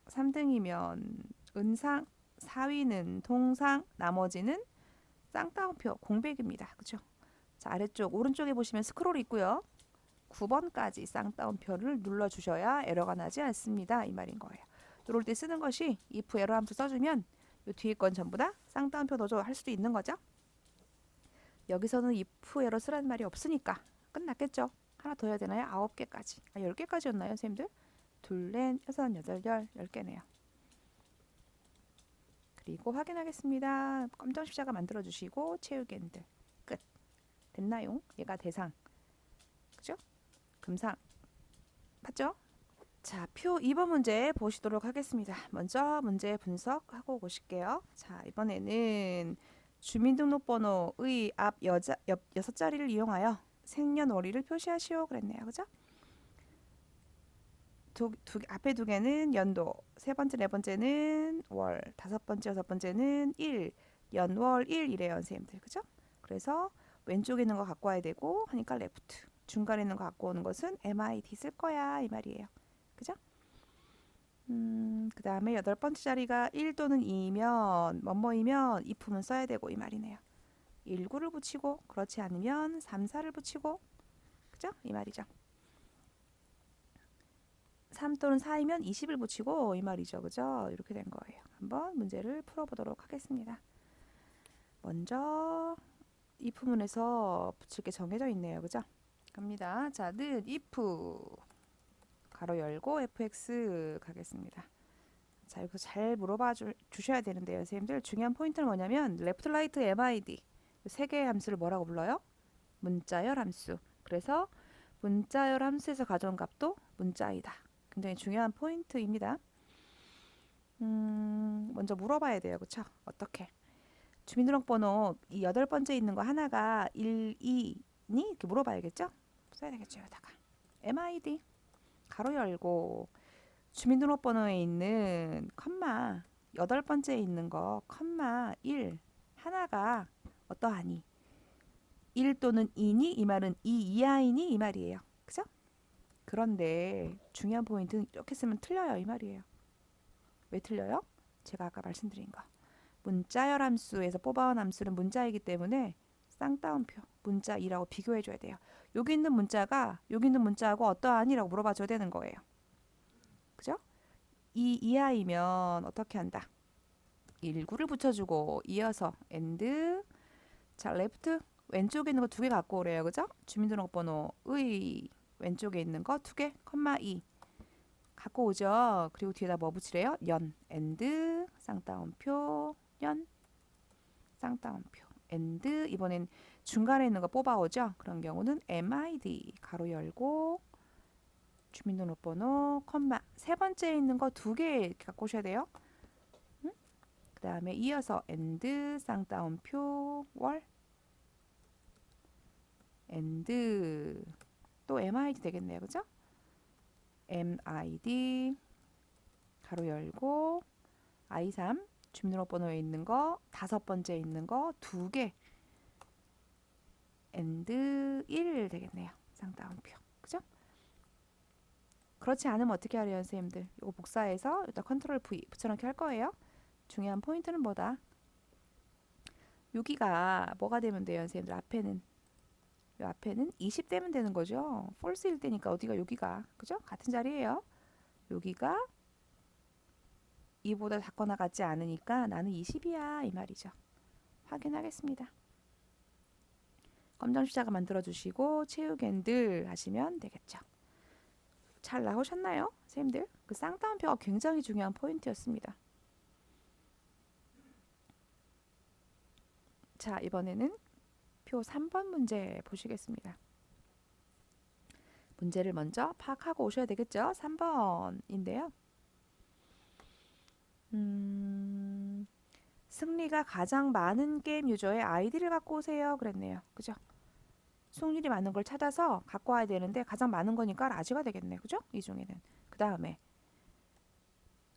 3등이면 은상, 4위는 통상, 나머지는 쌍따옴표 공백입니다. 그죠? 자, 아래쪽 오른쪽에 보시면 스크롤이 있고요. 9번까지 쌍따옴표를 눌러주셔야 에러가 나지 않습니다. 이 말인 거예요. 이럴 때 쓰는 것이 if 에러 함수 써주면 이 뒤에 건 전부 다 쌍따옴표 넣어줘 할 수도 있는 거죠. 여기서는 if 에러 쓰라는 말이 없으니까 끝났겠죠. 하나 더 해야 되나요? 9개까지. 10개까지였나요, 선생님들? 둘, 넷, 여섯, 여덟, 10개네요. 그리고 확인하겠습니다. 검정 십자가 만들어주시고 채우겐들 끝. 됐나요? 얘가 대상. 그죠? 금상. 맞죠? 자, 표 2번 문제 보시도록 하겠습니다. 먼저 문제 분석하고 보실게요. 자, 이번에는 주민등록번호의 앞 6자리를 이용하여 생년월일을 표시하시오 그랬네요. 그죠? 앞에 두 개는 연도, 세 번째, 네 번째는 월, 다섯 번째, 여섯 번째는 일, 연월 1이래요, 선생님들. 그죠? 그래서 왼쪽에 있는 거 갖고 와야 되고 하니까 레프트, 중간에 있는 거 갖고 오는 것은 MIT 쓸 거야 이 말이에요. 그죠? 그 다음에 여덟 번째 자리가 1 또는 2이면 뭐뭐이면 if문 써야 되고 이 말이네요. 19를 붙이고 그렇지 않으면 3, 4를 붙이고 그죠? 이 말이죠. 3 또는 4이면 20을 붙이고 이 말이죠. 그죠? 이렇게 된 거예요. 한번 문제를 풀어보도록 하겠습니다. 먼저 if문에서 붙일 게 정해져 있네요. 그죠? 갑니다. 자, 는 if 가로 열고 fx 가겠습니다. 자, 여기서 잘 물어봐 주셔야 되는데요. 선생님들 중요한 포인트는 뭐냐면 left, right, mid 세 개의 함수를 뭐라고 불러요? 문자열 함수. 그래서 문자열 함수에서 가져온 값도 문자이다. 굉장히 중요한 포인트입니다. 먼저 물어봐야 돼요. 그쵸? 어떻게? 주민등록번호 이 8번째 있는 거 하나가 1, 2니? 이렇게 물어봐야겠죠? 써야 되겠죠. 여기다가 MID 가로 열고 주민등록번호에 있는 컴마 8번째에 있는 거 컴마 1 하나가 어떠하니? 1 또는 2니? 이 말은 2 이하이니? 이 말이에요. 그죠? 그런데 중요한 포인트는 이렇게 쓰면 틀려요. 이 말이에요. 왜 틀려요? 제가 아까 말씀드린 거. 문자열 함수에서 뽑아온 함수는 문자이기 때문에 쌍따옴표 문자 2라고 비교해 줘야 돼요. 여기 있는 문자가 여기 있는 문자하고 어떠하니라고 물어봐 줘야 되는 거예요. 그죠? 2 이하이면 어떻게 한다? 19를 붙여주고 이어서 and 자 left 왼쪽에 있는 거 2개 갖고 오래요. 그죠? 주민등록번호의 왼쪽에 있는 거 2개 컴마 2 갖고 오죠. 그리고 뒤에다 뭐 붙이래요? 연 and 쌍따옴표 연 쌍따옴표 and 이번엔 중간에 있는 거 뽑아오죠. 그런 경우는 MID 가로 열고 주민등록번호 컴마 세 번째에 있는 거 2개 갖고 오셔야 돼요. 그 다음에 이어서 and 쌍따옴표 월 and 또 MID 되겠네요. 그죠? MID 가로 열고 I3 주민등록번호에 있는 거 5번째에 있는 거 2개 and 1 되겠네요. 쌍따옴표. 그죠? 그렇지 않으면 어떻게 하래요, 선생님들? 이거 복사해서 일단 컨트롤 V 붙여넣기 할 거예요. 중요한 포인트는 뭐다? 여기가 뭐가 되면 돼요, 선생님들? 앞에는 이 앞에는 20 되면 되는 거죠. false일 때니까 어디가 여기가 그죠? 같은 자리예요. 여기가 2보다 작거나 같지 않으니까 나는 20이야 이 말이죠. 확인하겠습니다. 검정 십자가 만들어 주시고 채우겐들 하시면 되겠죠. 잘 나오셨나요, 선생님들? 그 쌍따옴표가 굉장히 중요한 포인트였습니다. 자, 이번에는 표 3번 문제 보시겠습니다. 문제를 먼저 파악하고 오셔야 되겠죠? 3번인데요. 승리가 가장 많은 게임 유저의 아이디를 갖고 오세요. 그랬네요. 그죠? 승률이 많은 걸 찾아서 갖고 와야 되는데 가장 많은 거니까 라지가 되겠네. 그죠? 이 중에는. 그 다음에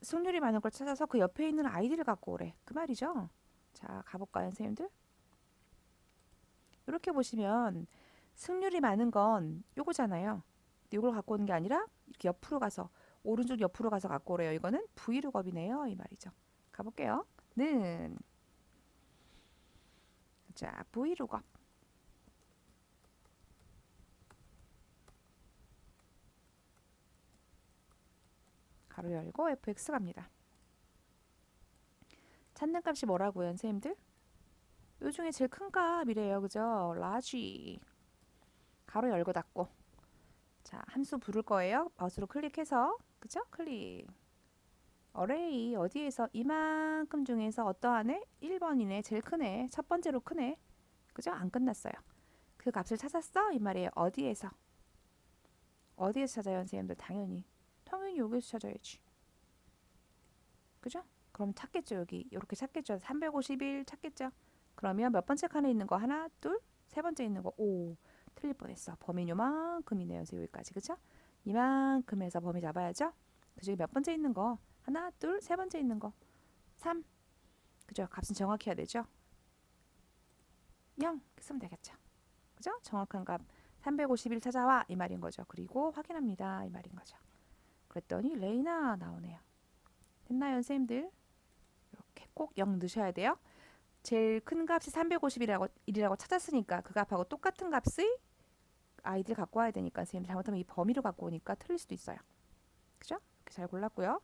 승률이 많은 걸 찾아서 그 옆에 있는 아이디를 갖고 오래. 그 말이죠. 자, 가볼까요, 선생님들? 이렇게 보시면 승률이 많은 건 요거잖아요. 근데 이걸 갖고 오는 게 아니라 이렇게 옆으로 가서 오른쪽 옆으로 가서 갖고 오래요. 이거는 브이룩업이네요. 이 말이죠. 가볼게요. 는 자, 브이룩업 가로 열고 fx 갑니다. 찾는 값이 뭐라고요, 선생님들? 요 중에 제일 큰 값이래요. 그죠? large 가로 열고 닫고 자, 함수 부를 거예요. 마우스로 클릭해서 그죠? 클릭 array 어디에서 이만큼 중에서 어떠한 애? 1번이네. 제일 크네. 첫 번째로 크네. 그죠? 안 끝났어요. 그 값을 찾았어? 이 말이에요. 어디에서? 어디에서 찾아요, 선생님들? 당연히 여기서 찾아야지. 그죠? 그럼 찾겠죠. 여기 이렇게 찾겠죠. 351 찾겠죠. 그러면 몇 번째 칸에 있는 거 하나, 둘, 세 번째 있는 거 오, 틀릴 뻔했어. 범위는 요만큼이네요. 그래서 여기까지 그죠? 이만큼 해서 범위 잡아야죠. 그중에 몇 번째 있는 거 하나, 둘, 세 번째 있는 거 3. 그죠? 값은 정확히 해야 되죠. 0 쓰면 되겠죠. 그죠? 정확한 값 351 찾아와 이 말인 거죠. 그리고 확인합니다 이 말인 거죠. 그랬더니 레이나 나오네요. 됐나요, 선생님들? 이렇게 꼭 0 넣으셔야 돼요. 제일 큰 값이 351이라고 찾았으니까 그 값하고 똑같은 값의 아이디를 갖고 와야 되니까 선생님 잘못하면 이 범위를 갖고 오니까 틀릴 수도 있어요. 그죠? 이렇게 잘 골랐고요.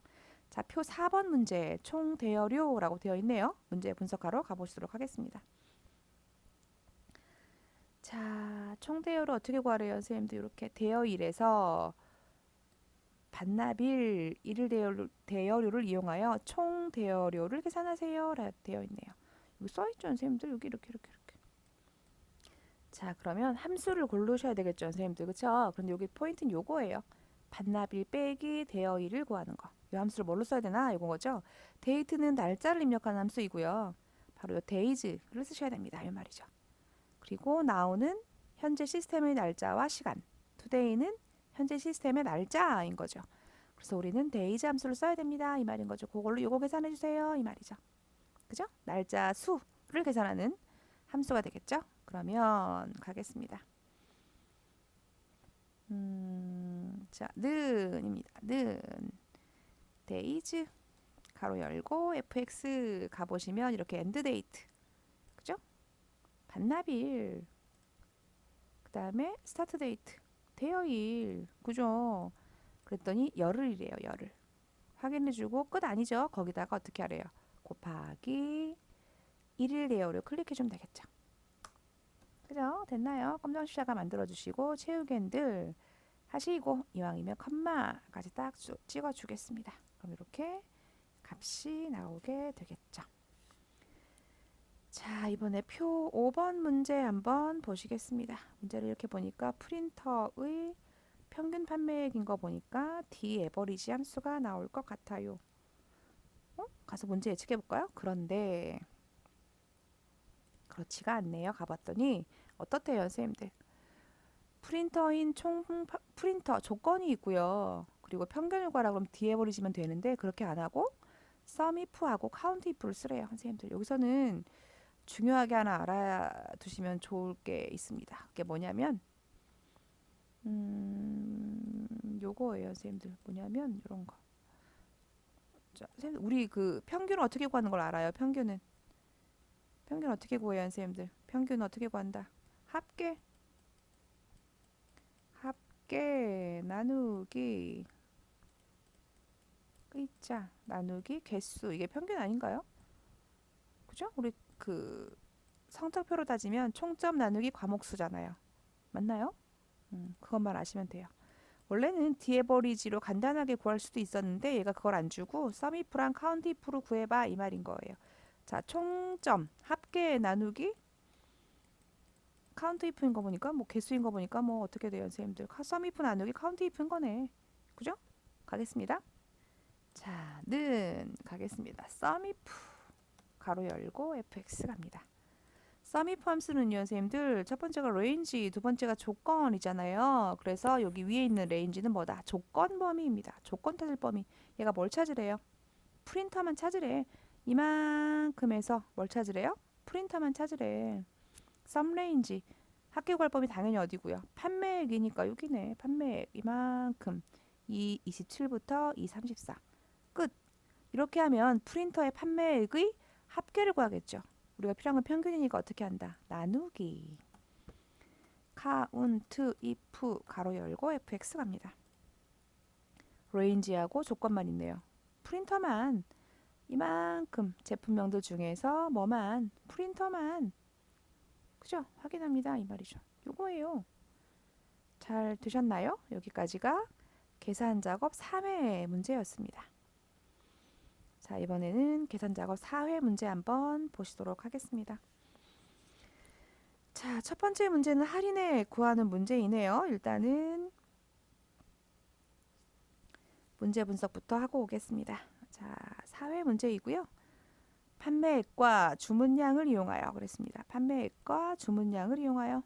자, 표 4번 문제 총 대여료라고 되어 있네요. 문제 분석하러 가보시도록 하겠습니다. 자, 총 대여료 어떻게 구하래요, 선생님들? 이렇게 대여일에서 반납일 일일 대여료를 이용하여 총 대여료를 계산하세요. 라고 되어 있네요. 여기 써있죠, 선생님들? 여기 이렇게. 자, 그러면 함수를 고르셔야 되겠죠, 선생님들. 그쵸? 그런데 여기 포인트는 요거예요. 반납일 빼기 대여일을 구하는 거. 이 함수를 뭘로 써야 되나? 이건 거죠. 데이트는 날짜를 입력하는 함수이고요. 바로 요 데이즈를 쓰셔야 됩니다. 이 말이죠. 그리고 now는 현재 시스템의 날짜와 시간. today는 현재 시스템의 날짜인 거죠. 그래서 우리는 days 함수를 써야 됩니다. 이 말인 거죠. 그걸로 요거 계산해 주세요. 이 말이죠. 그죠? 날짜 수를 계산하는 함수가 되겠죠? 그러면 가겠습니다. 자, 는입니다. 는 days 가로 열고 fx 가보시면 이렇게 end date 그죠? 반납일 그 다음에 start date 대여일 그죠? 그랬더니 열흘이래요. 열흘 확인해주고 끝 아니죠? 거기다가 어떻게 하래요? 곱하기 1일 대여를 클릭해주면 되겠죠. 그죠? 됐나요? 검정 십자가 만들어주시고 채우기들 하시고 이왕이면 컴마까지 딱 찍어주겠습니다. 그럼 이렇게 값이 나오게 되겠죠. 자, 이번에 표 5번 문제 한번 보시겠습니다. 문제를 이렇게 보니까 프린터의 평균 판매액인 거 보니까 D 에버리지 함수가 나올 것 같아요. 가서 문제 예측해 볼까요? 그런데 그렇지가 않네요. 가봤더니 어떻대요, 선생님들? 프린터인 프린터 조건이 있고요. 그리고 평균을 구하라 그러면 D 에버리지면 되는데 그렇게 안 하고 sum if하고 count if를 쓰래요, 선생님들. 여기서는 중요하게 하나 알아두시면 좋을 게 있습니다. 그게 뭐냐면 요거예요, 선생님들. 뭐냐면 이런 거. 자, 선생님 우리 그 평균을 어떻게 구하는 걸 알아요? 평균은 어떻게 구해요, 선생님들? 평균 어떻게 구한다? 합계 나누기 의자 나누기 개수 이게 평균 아닌가요? 그죠? 우리 그 성적표로 따지면 총점 나누기 과목수잖아요. 맞나요? 그것만 아시면 돼요. 원래는 디에버리지로 간단하게 구할 수도 있었는데 얘가 그걸 안 주고 썸이프랑 카운티프로 구해봐 이 말인 거예요. 자, 총점 합계 나누기 카운트 if인 거 보니까 뭐 개수인 거 보니까 뭐 어떻게 돼요, 선생님들? 썸 if 나누기 카운트 if인 거네. 그죠? 가겠습니다. 자, 는 가겠습니다. 썸 if 가로 열고 fx 갑니다. 썸 if 함수는요, 선생님들 첫 번째가 range, 두 번째가 조건이잖아요. 그래서 여기 위에 있는 range는 뭐다? 조건 범위입니다. 조건 찾을 범위. 얘가 뭘 찾으래요? 프린터만 찾으래. 이만큼에서 뭘 찾으래요? 프린터만 찾으래. 썸 레인지 합계 구할 범위 당연히 어디고요? 판매액이니까 여기네. 판매액 이만큼 227부터 234 끝. 이렇게 하면 프린터의 판매액의 합계를 구하겠죠. 우리가 필요한 건 평균이니까 어떻게 한다? 나누기 count if 가로 열고 fx 갑니다. 레인지하고 조건만 있네요. 프린터만 이만큼 제품명들 중에서 뭐만 프린터만 그죠? 확인합니다. 이 말이죠. 요거예요. 잘 되셨나요? 여기까지가 계산 작업 3회 문제였습니다. 자, 이번에는 계산 작업 4회 문제 한번 보시도록 하겠습니다. 자, 첫 번째 문제는 할인액 구하는 문제이네요. 일단은 문제 분석부터 하고 오겠습니다. 자, 4회 문제이고요. 판매액과 주문량을 이용하여 그랬습니다. 판매액과 주문량을 이용하여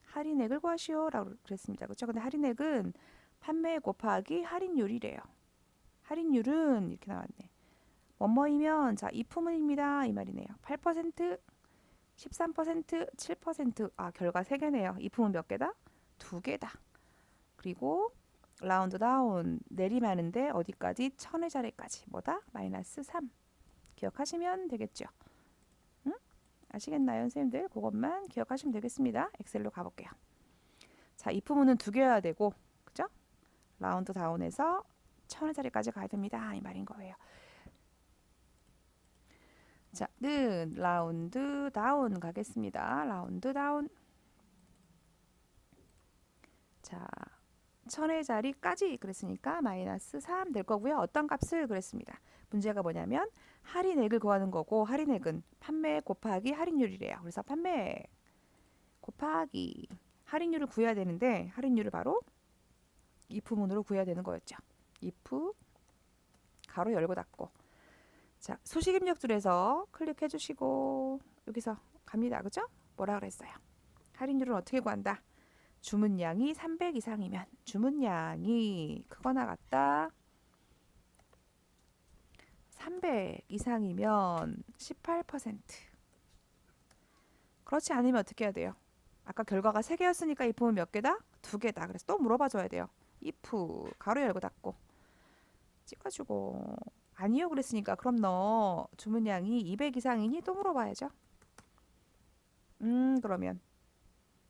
할인액을 구하시오라고 그랬습니다. 그렇죠? 근데 할인액은 판매액 곱하기 할인율이래요. 할인율은 이렇게 나왔네. 뭐뭐이면 자, 이품은입니다. 이 말이네요. 8%, 13%, 7%. 아, 결과 3개네요. 이품은 몇 개다? 2개다. 그리고 라운드 다운 내림하는데 어디까지? 1000의 자리까지. 뭐다? 마이너스 3. 기억하시면 되겠죠. 응? 아시겠나요, 선생님들? 그것만 기억하시면 되겠습니다. 엑셀로 가볼게요. 자, 이품은 2개여야 되고, 그죠? 라운드 다운에서 1000의 자리까지 가야 됩니다. 이 말인 거예요. 자, 는 라운드 다운 가겠습니다. 라운드 다운. 자, 1000의 자리까지 그랬으니까 마이너스 3 될 거고요. 어떤 값을 그랬습니다. 문제가 뭐냐면 할인액을 구하는 거고 할인액은 판매 곱하기 할인율이래요. 그래서 판매 곱하기 할인율을 구해야 되는데 할인율을 바로 if문으로 구해야 되는 거였죠. if 가로 열고 닫고. 자, 수식 입력줄에서 클릭해 주시고 여기서 갑니다. 그죠? 뭐라 그랬어요? 할인율은 어떻게 구한다? 주문량이 300 이상이면 주문량이 크거나 같다. 300 이상이면 18%. 그렇지 않으면 어떻게 해야 돼요? 아까 결과가 3개였으니까 if는 몇 개다? 2개다. 그래서 또 물어봐 줘야 돼요. if 가로 열고 닫고 찍어주고 아니요 그랬으니까 그럼 너 주문량이 200 이상이니? 또 물어봐야죠. 그러면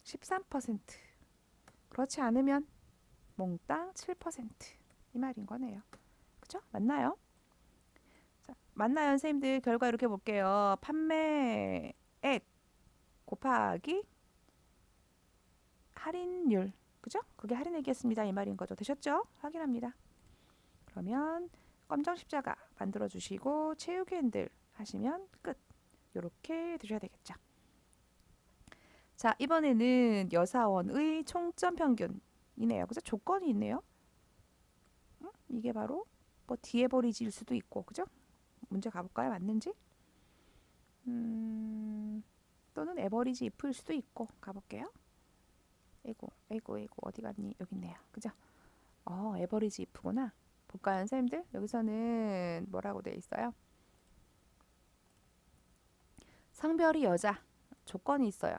13%. 그렇지 않으면 몽땅 7%. 이 말인 거네요. 그죠? 맞나요? 자, 맞나요, 선생님들? 결과 이렇게 볼게요. 판매액 곱하기 할인율. 그죠? 그게 할인액이었습니다. 이 말인 거죠. 되셨죠? 확인합니다. 그러면 검정 십자가 만들어 주시고 채우기 핸들 하시면 끝. 요렇게 드셔야 되겠죠. 자, 이번에는 여사원의 총점 평균이네요. 그죠? 조건이 있네요. 이게 바로 뭐 디에버리지일 수도 있고, 그죠? 문제 가볼까요? 맞는지? 또는 에버리지 if일 수도 있고 가볼게요. 에이고 어디 갔니? 여기 있네요. 그죠? 에버리지 if구나. 볼까요, 선생님들? 여기서는 뭐라고 돼 있어요? 성별이 여자. 조건이 있어요.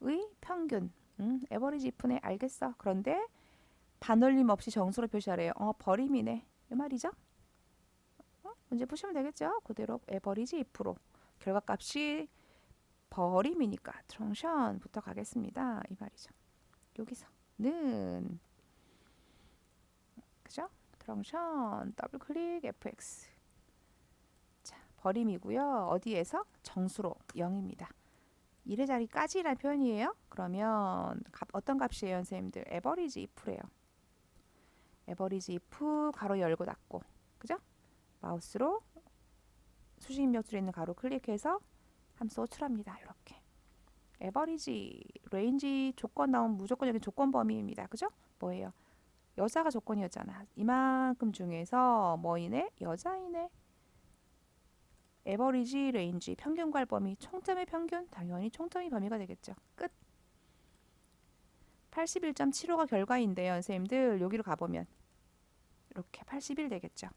의 평균. 에버리지 if네. 알겠어. 그런데 반올림 없이 정수로 표시하래요. 버림이네. 이 말이죠? 문제 푸시면 되겠죠? 그대로 에버리지 if로. 결과값이 버림이니까 트렁션부터 가겠습니다. 이 말이죠. 여기서는 그죠? 트렁션 더블 클릭 fx. 자, 버림이고요. 어디에서? 정수로 0입니다. 1의 자리까지라는 표현이에요. 그러면 어떤 값이에요, 선생님들? 에버리지 if래요. 에버리지 if 가로 열고 닫고. 그죠? 마우스로 수식 입력줄에 있는 가로 클릭해서 함수 호출합니다. 이렇게. 에버리지, 레인지 조건 나오면 무조건적인 조건 범위입니다. 그죠? 뭐예요? 여자가 조건이었잖아. 이만큼 중에서 뭐이네? 여자이네. 에버리지, 레인지, 평균과 범위, 총점의 평균, 당연히 총점이 범위가 되겠죠. 끝. 81.75가 결과인데요. 선생님들 여기로 가보면 이렇게 81 되겠죠.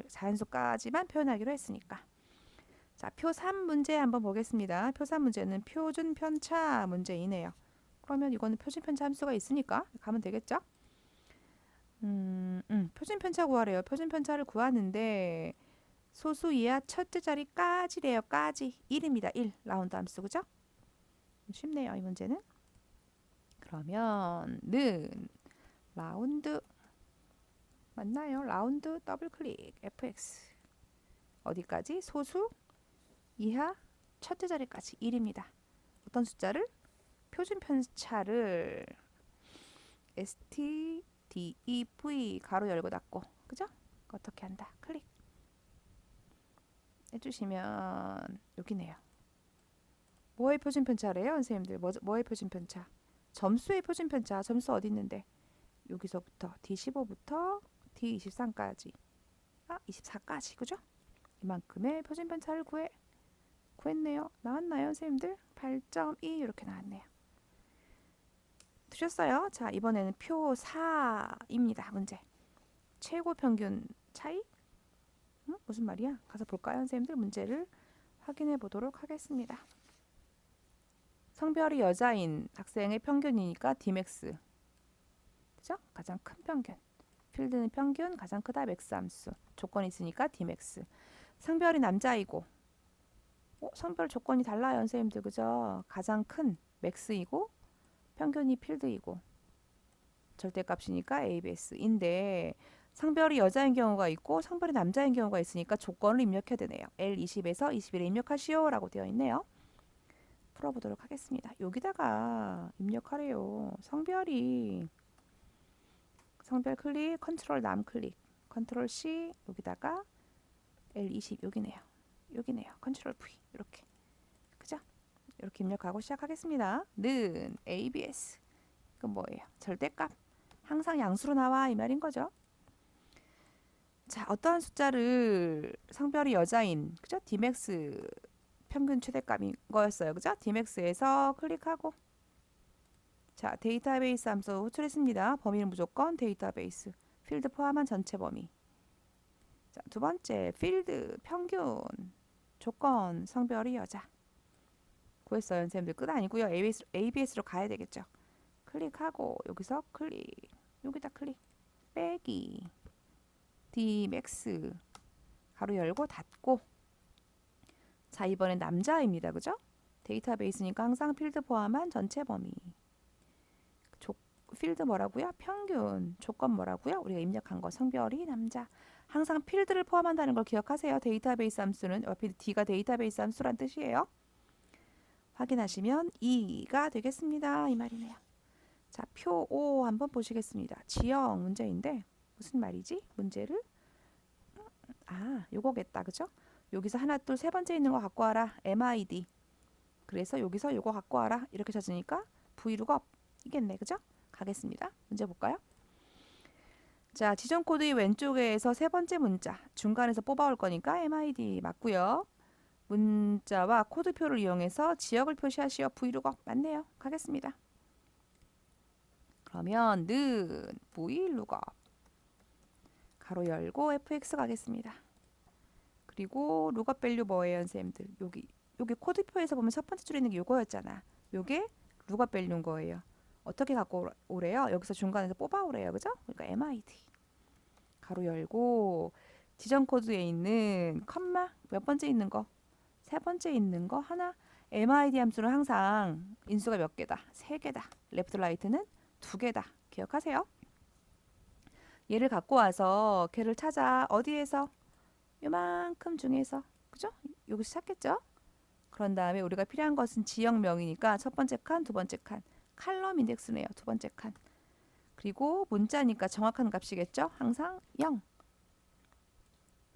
자연수까지만 표현하기로 했으니까. 자, 표 3 문제 한번 보겠습니다. 표 3 문제는 표준 편차 문제이네요. 그러면 이거는 표준 편차 함수가 있으니까 가면 되겠죠? 표준 편차 구하래요. 표준 편차를 구하는데 소수 이하 첫째 자리까지래요. 까지 1입니다. 1 라운드 함수 그죠? 쉽네요. 이 문제는. 그러면 는 라운드 맞나요? 라운드 더블 클릭 fx 어디까지? 소수 이하 첫째 자리까지 1입니다. 어떤 숫자를? 표준 편차를 stdev 가로 열고 닫고 그죠? 어떻게 한다? 클릭 해주시면 여기네요. 뭐의 표준 편차래요, 선생님들? 뭐의 표준 편차? 점수의 표준 편차. 점수 어디 있는데? 여기서부터 D15부터 D23까지 24까지 그죠? 이만큼의 표준 편차를 구했네요. 나왔나요, 선생님들? 8.2 이렇게 나왔네요. 드셨어요? 자, 이번에는 표 4입니다. 문제. 최고 평균 차이? 무슨 말이야? 가서 볼까요, 선생님들? 문제를 확인해 보도록 하겠습니다. 성별이 여자인 학생의 평균이니까 Dmax. 그죠? 가장 큰 평균. 필드는 평균, 가장 크다 맥스 함수. 조건이 있으니까 Dmax. 성별이 남자이고 성별 조건이 달라요, 선생님들. 그죠? 가장 큰 맥스이고 평균이 필드이고 절대값이니까 ABS인데 성별이 여자인 경우가 있고 성별이 남자인 경우가 있으니까 조건을 입력해야 되네요. L20에서 21에 입력하시오 라고 되어 있네요. 풀어보도록 하겠습니다. 여기다가 입력하래요. 성별 클릭, 컨트롤 남 클릭, 컨트롤 C 여기다가 L20 여기네요. 컨트롤 V 이렇게 그죠? 이렇게 이렇게 입력하고 시작하겠습니다. 는 ABS. 그건 뭐예요? 절대값. 항상 양수로 나와 이 말인 거죠. 자, 어떠한 숫자를 성별이 여자인 그죠? Dmax 평균 최대값인 거였어요. 그죠? Dmax에서 클릭하고 자, 데이터베이스 함수 호출했습니다. 범위는 무조건 데이터베이스. 필드 포함한 전체 범위. 자, 두 번째 필드 평균 조건 성별이 여자. 구했어요. 선생님들 끝 아니고요. ABS로 가야 되겠죠. 클릭하고 여기서 클릭. 여기다 클릭. 빼기. Dmax 가로 열고 닫고 자 이번엔 남자입니다. 그죠? 데이터베이스니까 항상 필드 포함한 전체 범위 필드 뭐라고요? 평균 조건 뭐라고요? 우리가 입력한 거 성별이 남자 항상 필드를 포함한다는 걸 기억하세요. 데이터베이스 함수는 옆에 D가 데이터베이스 함수란 뜻이에요. 확인하시면 2가 되겠습니다. 이 말이네요. 자, 표 5 한번 보시겠습니다. 지형 문제인데 무슨 말이지? 문제를 요거겠다. 그죠? 여기서 하나 둘 세 번째 있는 거 갖고 와라. MID. 그래서 여기서 요거 갖고 와라. 이렇게 찾으니까 브이로그업 이겠네. 그죠? 가겠습니다. 문제 볼까요? 자, 지정 코드의 왼쪽에서 세 번째 문자 중간에서 뽑아올 거니까 MID 맞고요. 문자와 코드표를 이용해서 지역을 표시하시오. 브이로그업 맞네요. 가겠습니다. 그러면 는 브이로그업 가로 열고 fx 가겠습니다. 그리고 룩업 밸류 뭐예요, 선생님들? 여기 코드표에서 보면 첫 번째 줄에 있는 게 요거였잖아. 요게 룩업 밸류인 거예요. 어떻게 갖고 오래요? 여기서 중간에서 뽑아오래요. 그죠? 그러니까 MID 가로 열고 지정 코드에 있는 컴마 몇 번째 있는 거? 세 번째 있는 거 하나. MID 함수는 항상 인수가 몇 개다? 3개다. 레프트 라이트는 2개다. 기억하세요? 얘를 갖고 와서 걔를 찾아. 어디에서? 요만큼 중에서. 그죠? 여기서 찾겠죠? 그런 다음에 우리가 필요한 것은 지역명이니까 첫 번째 칸, 두 번째 칸. 칼럼 인덱스네요. 두 번째 칸. 그리고 문자니까 정확한 값이겠죠? 항상 0.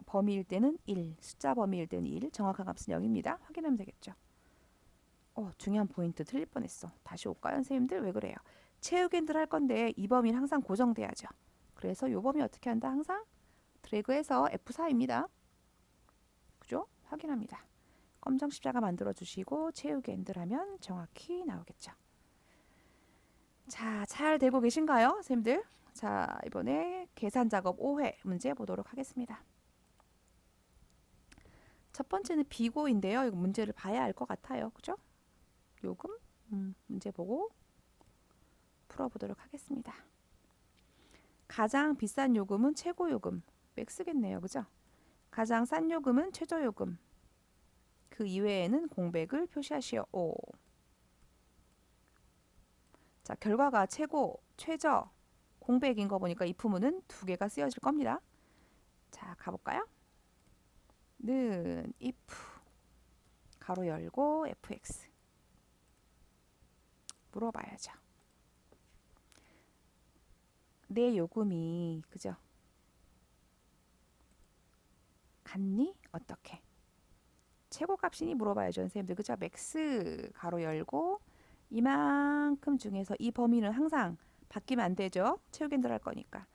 범위일 때는 1. 숫자 범위일 때는 1. 정확한 값은 0입니다. 확인하면 되겠죠? 중요한 포인트 틀릴 뻔했어. 다시 올까요? 선생님들 왜 그래요? 채우기들 할 건데 이 범위는 항상 고정돼야죠. 그래서 이 범위 어떻게 한다? 항상 드래그해서 F4입니다. 그죠? 확인합니다. 검정 십자가 만들어 주시고 채우기 엔들 하면 정확히 나오겠죠. 자, 잘 되고 계신가요? 선생님들? 자, 이번에 계산 작업 5회 문제 보도록 하겠습니다. 첫 번째는 비고인데요. 이거 문제를 봐야 알 것 같아요. 그죠? 요금 문제 보고 풀어보도록 하겠습니다. 가장 비싼 요금은 최고 요금. 맥스겠네요. 그죠? 가장 싼 요금은 최저 요금. 그 이외에는 공백을 표시하시오. 오. 자, 결과가 최고, 최저, 공백인 거 보니까 if문은 2개가 쓰여질 겁니다. 자, 가볼까요? 는 if 가로 열고 fx 물어봐야죠. 내 요금이 그죠? 같니? 어떻게? 최고값이니 물어봐야죠. 선생님들 그죠? 맥스 가로 열고 이만큼 중에서 이 범위는 항상 바뀌면 안 되죠. 채우기들 할 거니까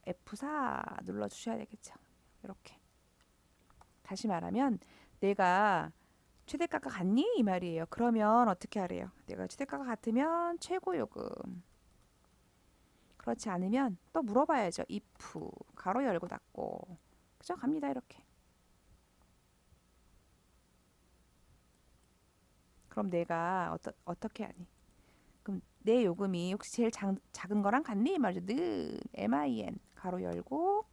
F4 눌러주셔야 되겠죠. 이렇게 다시 말하면 내가 최대가가 같니? 이 말이에요. 그러면 어떻게 하래요? 내가 최대가가 같으면 최고 요금. 그렇지 않으면 또 물어봐야죠. if 가로 열고 닫고 그죠? 갑니다. 이렇게. 그럼 내가 어떻게 하니? 그럼 내 요금이 혹시 제일 작은 거랑 같니? 이 말이죠. 는 min 가로 열고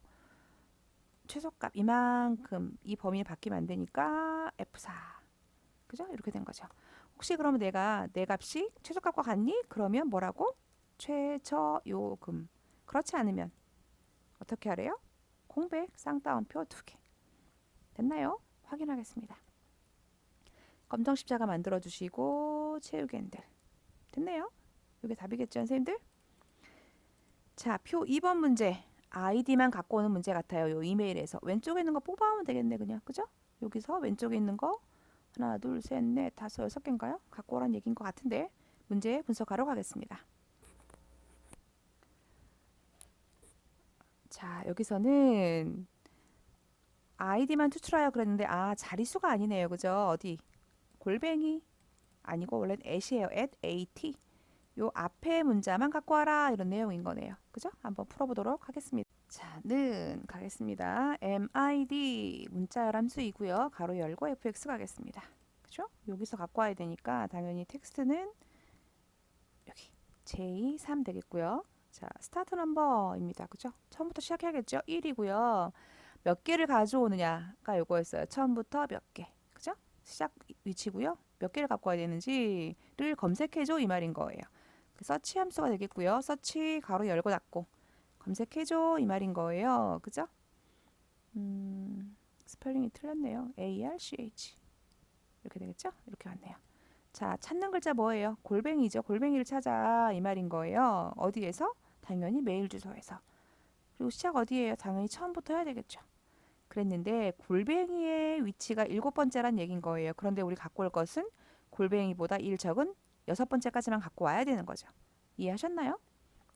최소값 이만큼 이 범위를 바뀌면 안 되니까 F4 그죠? 이렇게 된 거죠. 혹시 그러면 내가 내 값이 최소값과 같니? 그러면 뭐라고? 최저 요금. 그렇지 않으면 어떻게 하래요? 공백 쌍따옴표 2개. 됐나요? 확인하겠습니다. 검정 십자가 만들어 주시고 채우기 핸들. 됐네요? 이게 답이겠죠, 선생님들? 자, 표 2번 문제. 아이디만 갖고 오는 문제 같아요. 요 이메일에서 왼쪽에 있는 거 뽑아오면 되겠네, 그냥. 그죠? 여기서 왼쪽에 있는 거 하나, 둘, 셋, 넷, 다섯, 여섯 개인가요? 갖고 오란 얘기인 것 같은데 문제 분석하러 가겠습니다. 자, 여기서는 아이디만 추출하여 그랬는데 자릿수가 아니네요. 그죠? 어디? 골뱅이 아니고 원래는 at이에요. at. 요 앞에 문자만 갖고 와라 이런 내용인 거네요. 그죠? 한번 풀어보도록 하겠습니다. 자, 는 가겠습니다. MID 문자 열함수이고요. 가로 열고 fx 가겠습니다. 그죠? 여기서 갖고 와야 되니까 당연히 텍스트는 여기 J3 되겠고요. 자, 스타트 넘버입니다. 그죠? 처음부터 시작해야겠죠? 1이고요. 몇 개를 가져오느냐가 요거였어요. 처음부터 몇 개. 그죠? 시작 위치고요. 몇 개를 갖고 와야 되는지를 검색해줘 이 말인 거예요. 그 서치 함수가 되겠고요. 서치 가로 열고 닫고 검색해줘 이 말인 거예요. 그죠? 스펠링이 틀렸네요. ARCH 이렇게 되겠죠? 이렇게 왔네요. 자, 찾는 글자 뭐예요? 골뱅이죠. 골뱅이를 찾아 이 말인 거예요. 어디에서? 당연히 메일 주소에서. 그리고 시작 어디예요? 당연히 처음부터 해야 되겠죠. 그랬는데 골뱅이의 위치가 7번째란 얘긴 거예요. 그런데 우리 갖고 올 것은 골뱅이보다 1 적은 6번째까지만 갖고 와야 되는 거죠. 이해하셨나요?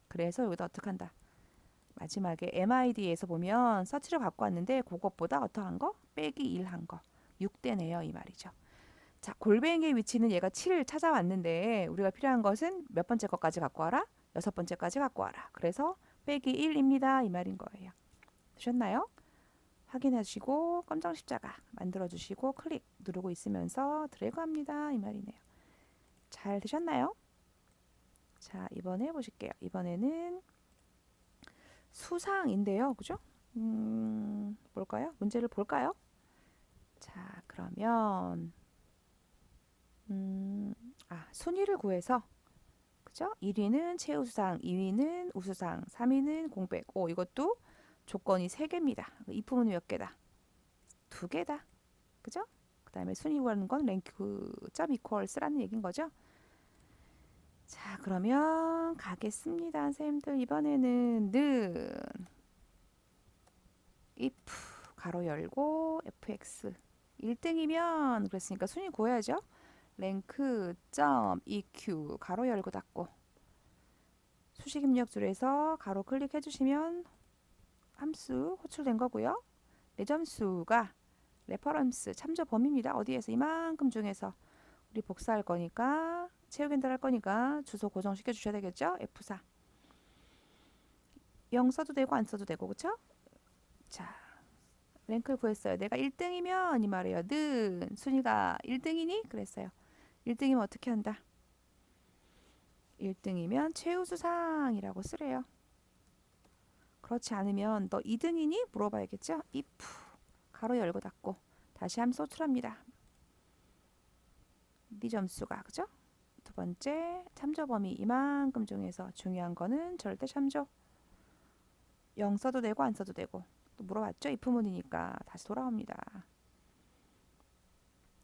그래서 여기다 어떻게 한다? 마지막에 MID에서 보면 서치를 갖고 왔는데 그것보다 어떠한 거? 빼기 1 한 거. 6대네요 이 말이죠. 자, 골뱅이의 위치는 얘가 7을 찾아왔는데 우리가 필요한 것은 몇 번째 것까지 갖고 와라? 6번째까지 갖고 와라. 그래서 빼기 1입니다 이 말인 거예요. 되셨나요? 확인하시고 검정 십자가 만들어주시고 클릭 누르고 있으면서 드래그합니다 이 말이네요. 잘 되셨나요? 자, 이번에 보실게요. 이번에는 수상인데요. 그죠? 뭘까요? 문제를 볼까요? 자, 그러면 순위를 구해서 그죠? 1위는 최우수상, 2위는 우수상, 3위는 공백. 이것도 조건이 3개입니다. if 몇 개다? 2개다. 그죠? 그 다음에 순위 구하는 건 랭크 점 equals라는 얘기인 거죠. 자, 그러면 가겠습니다. 선생님들 이번에는 if 가로 열고 fx 1등이면 그랬으니까 순위 구해야죠. 랭크 점 eq 가로 열고 닫고 수식 입력 줄에서 가로 클릭해 주시면 함수 호출된 거고요. 레점수가 레퍼런스 참조 범위입니다. 어디에서 이만큼 중에서 우리 복사할 거니까 채우기 할 거니까 주소 고정시켜 주셔야 되겠죠? F4 0 써도 되고 안 써도 되고 그쵸? 자, 랭크를 구했어요. 내가 1등이면 이 말이에요. 는 순위가 1등이니? 그랬어요. 1등이면 어떻게 한다? 1등이면 최우수상이라고 쓰래요. 그렇지 않으면 너 2등이니? 물어봐야겠죠? if 가로 열고 닫고 다시 함수 호출합니다. 네 점수가 그죠? 두 번째 참조 범위 이만큼 중에서 중요한 거는 절대 참조 0 써도 되고 안 써도 되고 또 물어봤죠? if문이니까 다시 돌아옵니다.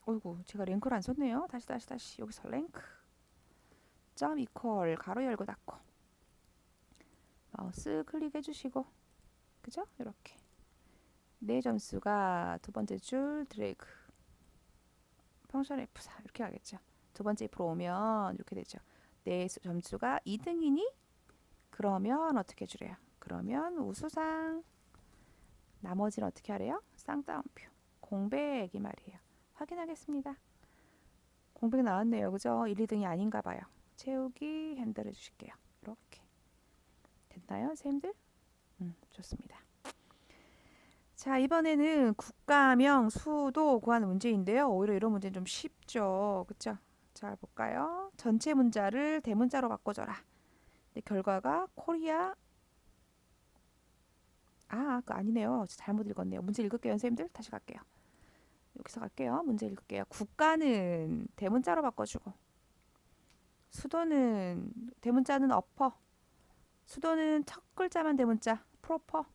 어이구 제가 랭크를 안 썼네요. 다시 여기서 랭크 점 이퀄 가로 열고 닫고 마우스 클릭해 주시고 그죠? 이렇게 네 점수가 두 번째 줄 드래그 펑션 F4 이렇게 하겠죠. 두 번째 if로 오면 이렇게 되죠. 내 점수가 2등이니? 그러면 어떻게 주래요? 그러면 우수상 나머지는 어떻게 하래요? 쌍따옴표 공백이 말이에요. 확인하겠습니다. 공백 나왔네요. 그죠? 1, 2등이 아닌가 봐요. 채우기 핸들 해주실게요. 이렇게 됐나요? 선생님들? 좋습니다. 자, 이번에는 국가명 수도 구하는 문제인데요. 오히려 이런 문제는 좀 쉽죠. 그쵸? 자, 볼까요? 전체 문자를 대문자로 바꿔줘라. 근데 결과가 코리아 그거 아니네요. 잘못 읽었네요. 문제 읽을게요. 선생님들 다시 갈게요. 여기서 갈게요. 문제 읽을게요. 국가는 대문자로 바꿔주고 수도는 대문자는 어퍼 수도는 첫 글자만 대문자 프로퍼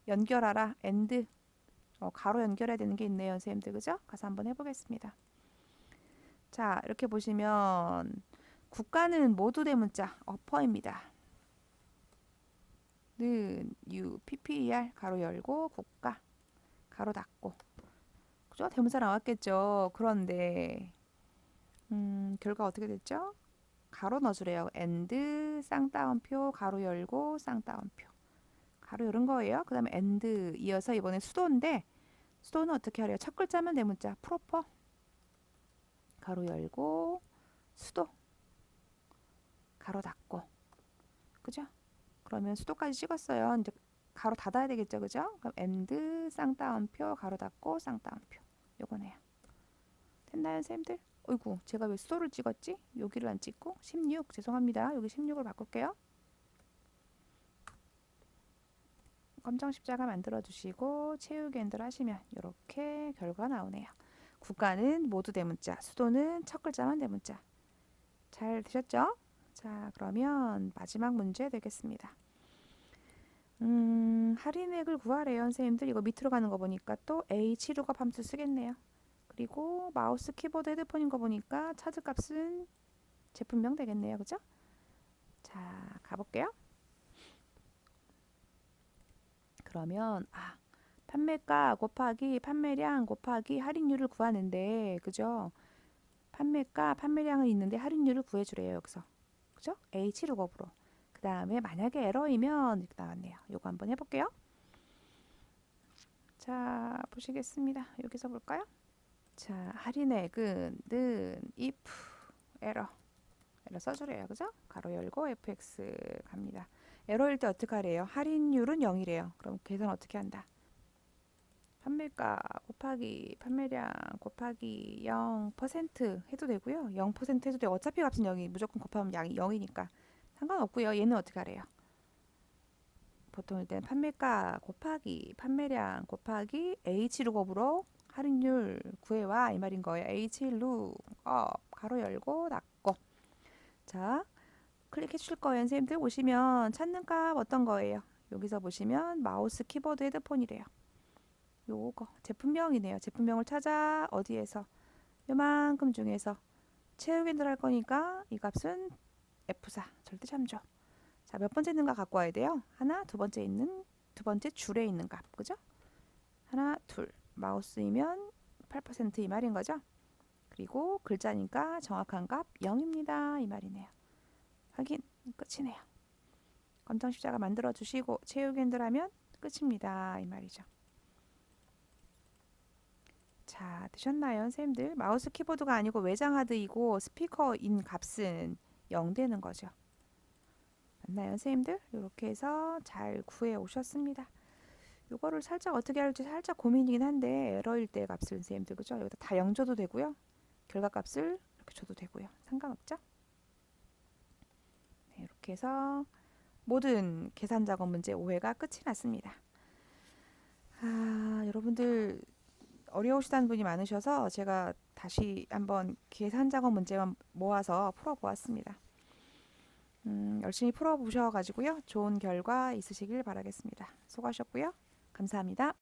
연결하라 and 가로 연결해야 되는 게 있네요. 선생님들 그죠? 가서 한번 해보겠습니다. 자 이렇게 보시면 국가는 모두 대문자 어퍼입니다. 는 u, ppr 가로 열고 국가 가로 닫고 그죠? 대문자 나왔겠죠. 그런데 결과 어떻게 됐죠? 가로 넣어주래요. and 쌍따옴표 가로 열고 쌍따옴표 가로 열은 거예요. 그 다음에 and 이어서 이번에 수도인데 수도는 어떻게 하래요? 첫 글자만 대문자 프로퍼 가로 열고 수도 가로 닫고 그죠? 그러면 수도까지 찍었어요. 이제 가로 닫아야 되겠죠, 그죠? 그럼 and 쌍따옴표 가로 닫고 쌍따옴표 요거네요. 됐나요, 선생님들? 어이구, 제가 왜 수도를 찍었지? 여기를 안 찍고 16 죄송합니다. 여기 16을 바꿀게요. 검정 십자가 만들어 주시고 채우기 엔드를 하시면 이렇게 결과 나오네요. 국가는 모두 대문자, 수도는 첫 글자만 대문자. 잘 되셨죠? 자, 그러면 마지막 문제 되겠습니다. 할인액을 구하래요. 선생님들 이거 밑으로 가는 거 보니까 또 H 룩업 함수 쓰겠네요. 그리고 마우스 키보드 헤드폰인 거 보니까 차트 값은 제품명 되겠네요. 그죠? 자, 가볼게요. 그러면 판매가 곱하기 판매량 곱하기 할인율을 구하는데 그죠? 판매가 판매량은 있는데 할인율을 구해주래요. 여기서 그죠? H 룩업으로 그 다음에 만약에 에러이면 이렇게 나왔네요. 요거 한번 해볼게요. 자, 보시겠습니다. 여기서 볼까요? 자, 할인액은 if 에러 써주래요. 그죠? 가로 열고 fx 갑니다. 에러일 때 어떻게 하래요? 할인율은 0이래요. 그럼 계산 어떻게 한다? 판매가 곱하기 판매량 곱하기 0% 해도 되고요. 0% 해도 되고 어차피 값은 0이 무조건 곱하면 양이 0이니까 상관없고요. 얘는 어떻게 하래요? 보통 일단 판매가 곱하기 판매량 곱하기 H룩업으로 할인율 구해와 이 말인 거예요. H룩업 가로 열고 닫고 자 클릭해 주실 거예요. 선생님들 오시면 찾는 값 어떤 거예요? 여기서 보시면 마우스 키보드 헤드폰이래요. 요거 제품명이네요. 제품명을 찾아 어디에서 요만큼 중에서 채우기 들어갈 거니까 이 값은 F4 절대 참조. 자, 몇 번째 있는 값 갖고 와야 돼요? 하나, 두 번째 줄에 있는 값. 그죠? 하나, 둘. 마우스이면 8%이 말인 거죠? 그리고 글자니까 정확한 값 0입니다. 이 말이네요. 확인. 끝이네요. 검정 십자가 만들어 주시고 채우기 핸들 하면 끝입니다. 이 말이죠. 자, 되셨나요, 선생님들? 마우스 키보드가 아니고 외장 하드이고 스피커인 값은 0 되는 거죠. 맞나요, 선생님들? 이렇게 해서 잘 구해 오셨습니다. 이거를 살짝 어떻게 할지 살짝 고민이긴 한데 에러일 때 값을 선생님들 그죠? 여기다 다 0 줘도 되고요. 결과 값을 이렇게 줘도 되고요. 상관없죠? 네, 이렇게 해서 모든 계산 작업 문제 5회가 끝이 났습니다. 여러분들 어려우시다는 분이 많으셔서 제가 다시 한번 계산 작업 문제만 모아서 풀어보았습니다. 열심히 풀어보셔가지고요. 좋은 결과 있으시길 바라겠습니다. 수고하셨고요. 감사합니다.